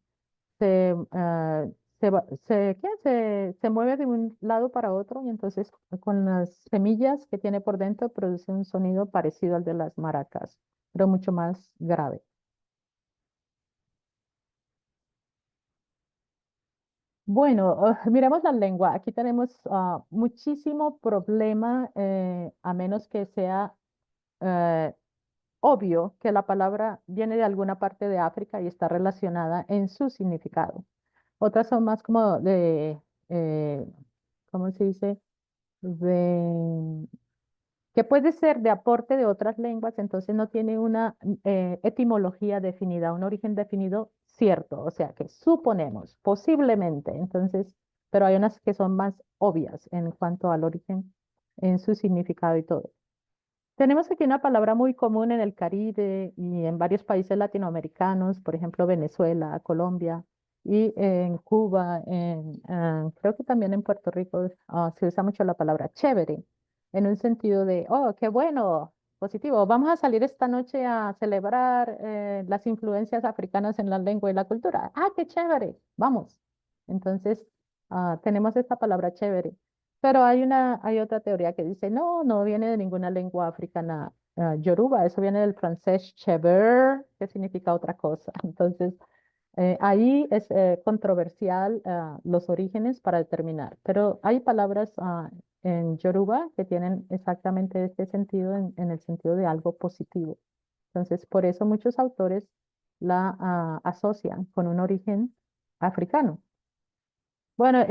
mueve de un lado para otro y entonces con las semillas que tiene por dentro produce un sonido parecido al de las maracas, pero mucho más grave. Bueno, miremos la lengua. Aquí tenemos muchísimo problema, a menos que sea eh, obvio que la palabra viene de alguna parte de África y está relacionada en su significado. Otras son más como eh, ¿cómo se dice? De, que puede ser de aporte de otras lenguas, entonces no tiene una etimología definida, un origen definido cierto, o sea que suponemos, posiblemente, entonces, pero hay unas que son más obvias en cuanto al origen, en su significado y todo. Tenemos aquí una palabra muy común en el Caribe y en varios países latinoamericanos, por ejemplo, Venezuela, Colombia y en Cuba, creo que también en Puerto Rico se usa mucho la palabra chévere, en un sentido de, oh, qué bueno, positivo, vamos a salir esta noche a celebrar las influencias africanas en la lengua y la cultura. Ah, qué chévere, vamos. Entonces, tenemos esta palabra chévere. Pero hay otra teoría que dice, no, no viene de ninguna lengua africana yoruba, eso viene del francés chever, que significa otra cosa. Entonces, ahí es controversial los orígenes para determinar. Pero hay palabras en yoruba que tienen exactamente este sentido, en el sentido de algo positivo. Entonces, por eso muchos autores la asocian con un origen africano. Bueno,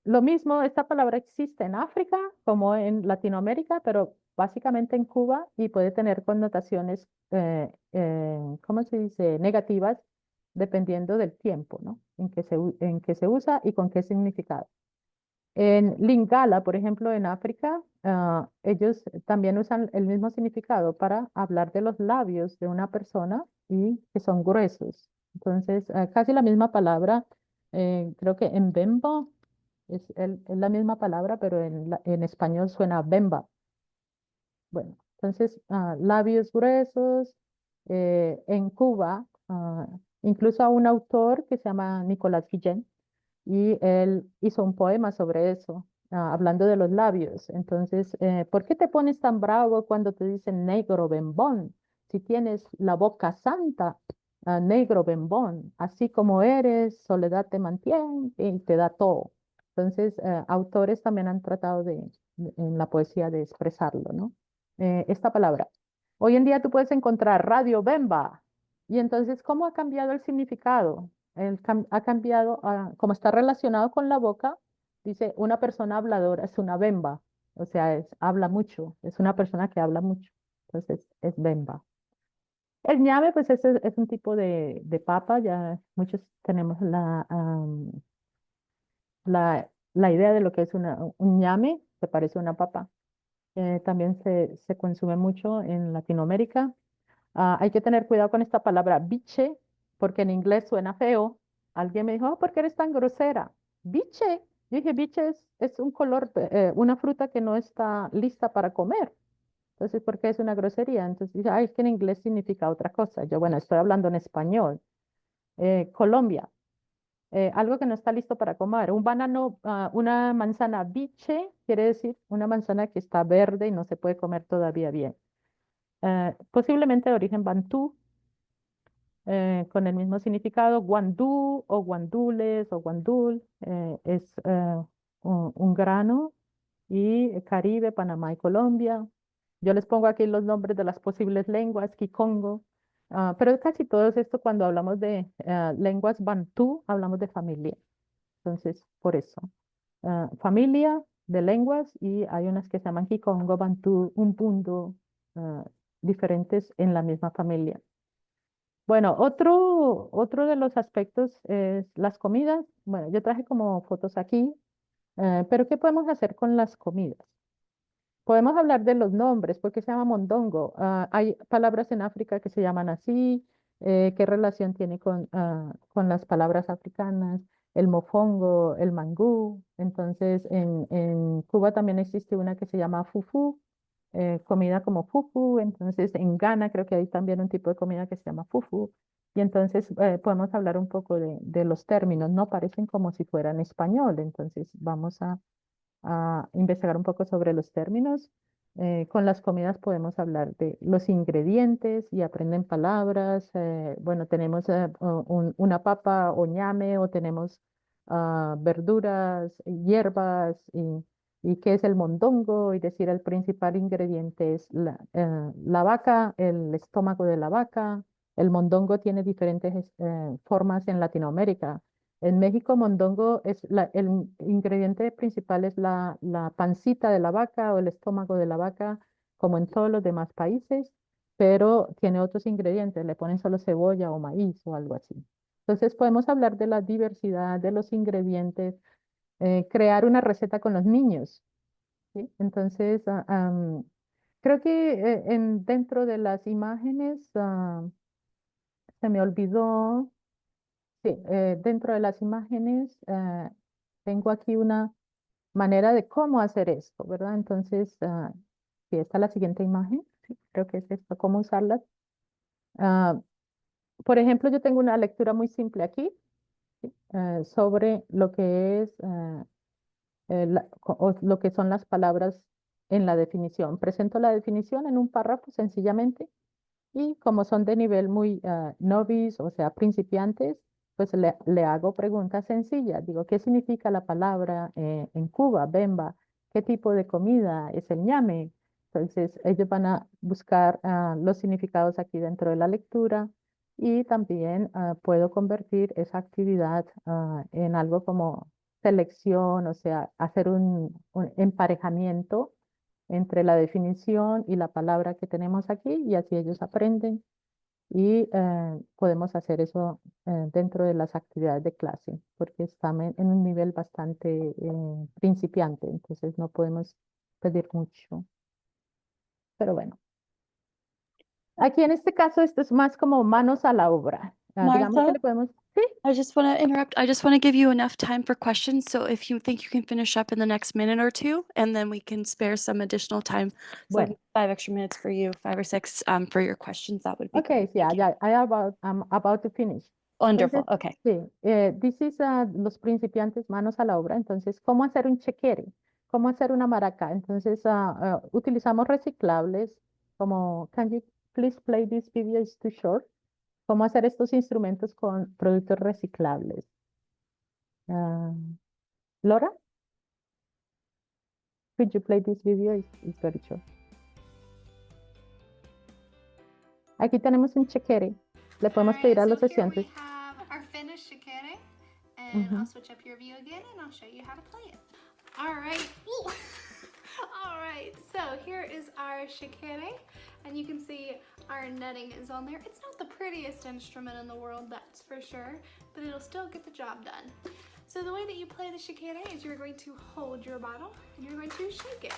lo mismo, esta palabra existe en África como en Latinoamérica, pero básicamente en Cuba y puede tener connotaciones, ¿cómo se dice?, negativas, dependiendo del tiempo, ¿no? En que se usa y con qué significado. En Lingala, por ejemplo, en África, ellos también usan el mismo significado para hablar de los labios de una persona y que son gruesos. Entonces, casi la misma palabra, creo que en Bembo es la misma palabra, pero en español suena Bemba. Bueno, entonces, labios gruesos. En Cuba, incluso a un autor que se llama Nicolás Guillén, y él hizo un poema sobre eso, hablando de los labios. Entonces, ¿por qué te pones tan bravo cuando te dicen negro bembón? Si tienes la boca santa, negro bembón, así como eres, soledad te mantiene y te da todo. Entonces, autores también han tratado en la poesía de expresarlo, ¿no? Esta palabra. Hoy en día tú puedes encontrar Radio Bemba. Y entonces, ¿cómo ha cambiado el significado? Ha cambiado, como está relacionado con la boca, dice, una persona habladora es una bemba, o sea, habla mucho, es una persona que habla mucho, entonces es bemba. El ñame, pues es un tipo de papa, ya muchos tenemos la idea de lo que es un ñame, que parece una papa. También se consume mucho en Latinoamérica. Hay que tener cuidado con esta palabra biche, porque en inglés suena feo. Alguien me dijo, "Oh, ¿por qué eres tan grosera?" Biche. Yo dije, biche es un color, una fruta que no está lista para comer. Entonces, ¿por qué es una grosería? Entonces dije, ay, es que en inglés significa otra cosa. Yo, bueno, estoy hablando en español. Colombia, algo que no está listo para comer. Un banano, una manzana biche, quiere decir una manzana que está verde y no se puede comer todavía bien. Posiblemente de origen bantú, con el mismo significado, guandú o guandules o guandul, es un grano, y Caribe, Panamá y Colombia. Yo les pongo aquí los nombres de las posibles lenguas, Kikongo, pero casi todo esto cuando hablamos de lenguas bantú, hablamos de familia. Entonces, por eso, familia de lenguas y hay unas que se llaman Kikongo, Bantú, Umpundu, diferentes en la misma familia. Bueno, otro de los aspectos es las comidas. Bueno, yo traje como fotos aquí, pero ¿qué podemos hacer con las comidas? Podemos hablar de los nombres, porque se llama mondongo. Hay palabras en África que se llaman así. ¿Qué relación tiene con las palabras africanas? El mofongo, el mangú. Entonces, en Cuba también existe una que se llama fufu. comida como fufu. Entonces en Ghana creo que hay también un tipo de comida que se llama fufu. Y entonces podemos hablar un poco de los términos, ¿no? Parecen como si fueran español. Entonces vamos a investigar un poco sobre los términos. Con las comidas podemos hablar de los ingredientes y aprenden palabras. Bueno, tenemos una papa o ñame, o tenemos verduras, hierbas, y qué es el mondongo, y decir el principal ingrediente es la vaca, el estómago de la vaca. El mondongo tiene diferentes formas en Latinoamérica. En México, mondongo el ingrediente principal es la pancita de la vaca o el estómago de la vaca, como en todos los demás países, pero tiene otros ingredientes, le ponen solo cebolla o maíz o algo así. Entonces podemos hablar de la diversidad de los ingredientes, crear una receta con los niños, ¿sí? Entonces, creo que dentro de las imágenes, se me olvidó. Sí, dentro de las imágenes tengo aquí una manera de cómo hacer esto, ¿verdad? Entonces, sí, esta es la siguiente imagen. Sí, creo que es esto, cómo usarlas. Ah, por ejemplo, yo tengo una lectura muy simple aquí, ¿sí? Sobre lo que es lo que son las palabras en la definición. Presento la definición en un párrafo sencillamente. Y como son de nivel muy novice, o sea, principiantes, pues le hago preguntas sencillas. Digo, ¿qué significa la palabra en Cuba, bemba? ¿Qué tipo de comida es el ñame? Entonces, ellos van a buscar los significados aquí dentro de la lectura, y también puedo convertir esa actividad en algo como selección, o sea, hacer un emparejamiento entre la definición y la palabra que tenemos aquí, y así ellos aprenden, y podemos hacer eso dentro de las actividades de clase, porque están en un nivel bastante principiante, entonces no podemos pedir mucho. Pero bueno, aquí en este caso esto es más como manos a la obra. Digamos que Martha, le podemos... Sí, I just want to interrupt. I just want to give you enough time for questions. So if you think you can finish up in the next minute or two, and then we can spare some additional time. So bueno. 5 extra minutes for you, 5 or 6 for your questions. That would be Okay, great. Thank you. yeah, I'm about to finish. Wonderful. Entonces, Okay. sí, this is los principiantes, manos a la obra. Entonces, ¿cómo hacer un chequere? ¿Cómo hacer una maraca? Entonces, utilizamos reciclables, como, can you please play this video, it's too short. ¿Cómo hacer estos instrumentos con productos reciclables? Laura, could you play this video? It's very short. Aquí tenemos un chequere. Le podemos pedir a los estudiantes. Our finished shikere, and Mhm. I'll switch up your view again and I'll show you how to play it. All right. Ooh. All right, so here is our shikere, and you can see our netting is on there. It's not the prettiest instrument in the world, that's for sure, but it'll still get the job done. So the way that you play the shikere is you're going to hold your bottle and you're going to shake it.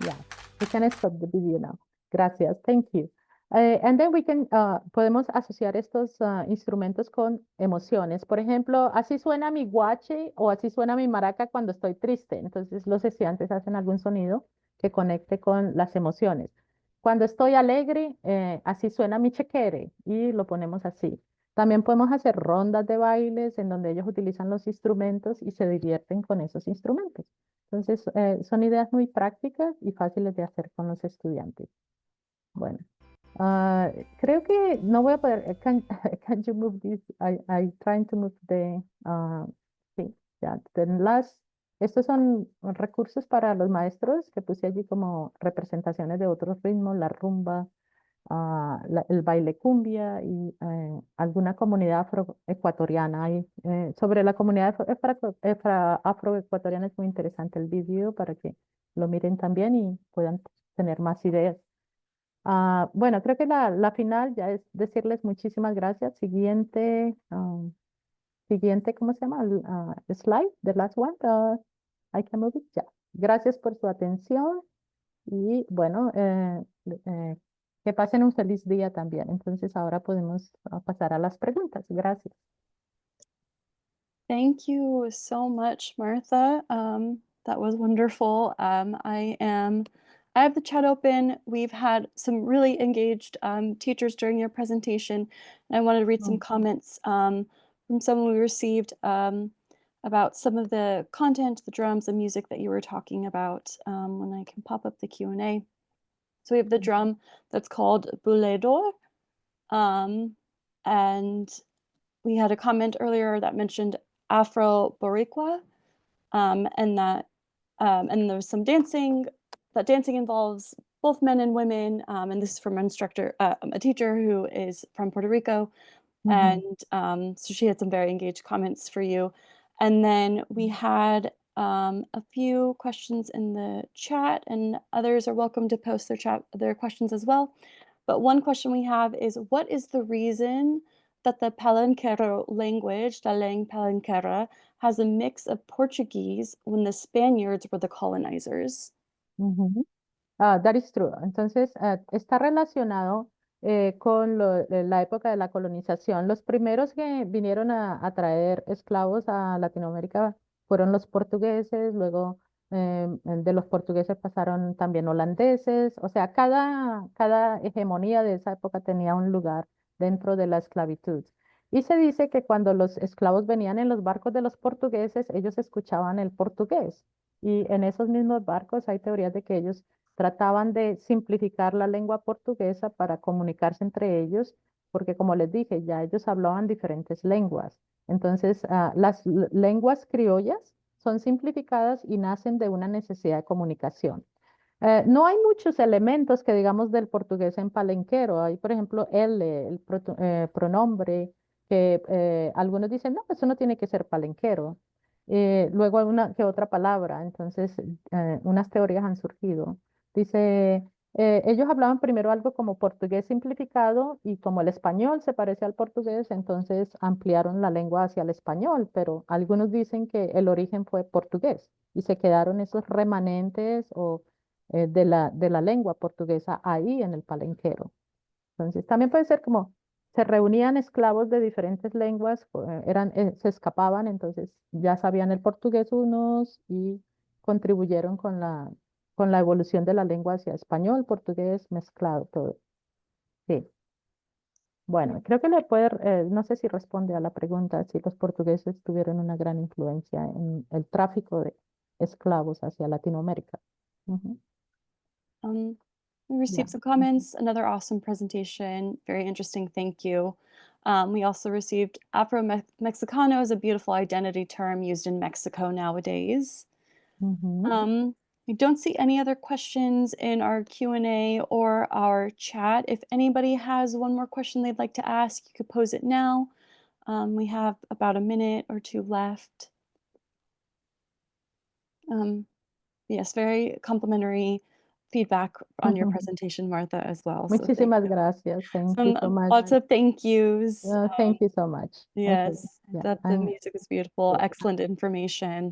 Yeah, we can stop the video now. Gracias, thank you. And then we can, podemos asociar estos instrumentos con emociones. Por ejemplo, así suena mi guache o así suena mi maraca cuando estoy triste. Entonces los estudiantes hacen algún sonido que conecte con las emociones. Cuando estoy alegre, así suena mi chequere, y lo ponemos así. También podemos hacer rondas de bailes en donde ellos utilizan los instrumentos y se divierten con esos instrumentos. Entonces, son ideas muy prácticas y fáciles de hacer con los estudiantes. Bueno, creo que no voy a poder. Can you move this? I trying to move the. Sí, ya. Estos son recursos para los maestros que puse allí como representaciones de otros ritmos, la rumba, el baile cumbia y alguna comunidad afroecuatoriana. Sobre la comunidad afroecuatoriana es muy interesante el vídeo para que lo miren también y puedan tener más ideas. Bueno, creo que la final ya es decirles muchísimas gracias. Siguiente, ¿cómo se llama? Slide, the last one. I can move it. Ya. Gracias por su atención y bueno, que pasen un feliz día también. Entonces ahora podemos pasar a las preguntas. Gracias. Thank you so much, Martha. That was wonderful. I have the chat open. We've had some really engaged teachers during your presentation, and I wanted to read some comments from someone we received about some of the content, the drums, and music that you were talking about when I can pop up the Q&A. So we have the drum that's called Buledor, and we had a comment earlier that mentioned Afro-Boricua, and there was some dancing. That dancing involves both men and women, and this is from an instructor, a teacher who is from Puerto Rico, and so she had some very engaged comments for you. And then we had a few questions in the chat, and others are welcome to post their questions as well. But one question we have is, what is the reason that the Palenquero language, la lengua Palenquera, has a mix of Portuguese when the Spaniards were the colonizers? That is true. Entonces, está relacionado con la época de la colonización. Los primeros que vinieron a traer esclavos a Latinoamérica fueron los portugueses, luego de los portugueses pasaron también holandeses. O sea, cada hegemonía de esa época tenía un lugar dentro de la esclavitud. Y se dice que cuando los esclavos venían en los barcos de los portugueses, ellos escuchaban el portugués. Y en esos mismos barcos hay teorías de que ellos trataban de simplificar la lengua portuguesa para comunicarse entre ellos, porque como les dije, ya ellos hablaban diferentes lenguas. Entonces, las lenguas criollas son simplificadas y nacen de una necesidad de comunicación. No hay muchos elementos que digamos del portugués en palenquero. Hay, por ejemplo, el pronombre, que algunos dicen, no, eso no tiene que ser palenquero. Luego hay una que otra palabra, entonces unas teorías han surgido. Dice, ellos hablaban primero algo como portugués simplificado y como el español se parece al portugués, entonces ampliaron la lengua hacia el español, pero algunos dicen que el origen fue portugués y se quedaron esos remanentes de la lengua portuguesa ahí en el palenquero. Entonces también puede ser como se reunían esclavos de diferentes lenguas, se escapaban, entonces ya sabían el portugués unos y contribuyeron con la evolución de la lengua hacia español, portugués, mezclado, todo. Sí. Bueno, creo que no sé si responde a la pregunta si los portugueses tuvieron una gran influencia en el tráfico de esclavos hacia Latinoamérica. We received some comments, another awesome presentation, very interesting, thank you. We also received Afro-Mexicano is a beautiful identity term used in Mexico nowadays. I don't see any other questions in our Q&A or our chat. If anybody has one more question they'd like to ask, you could pose it now. We have about a minute or two left. Yes, very complimentary feedback on your presentation, Martha, as well. So thank Muchísimas you. gracias. Thank you so much. Lots of thank yous. Thank you so much. Yes, Okay. that the music was beautiful. Excellent information.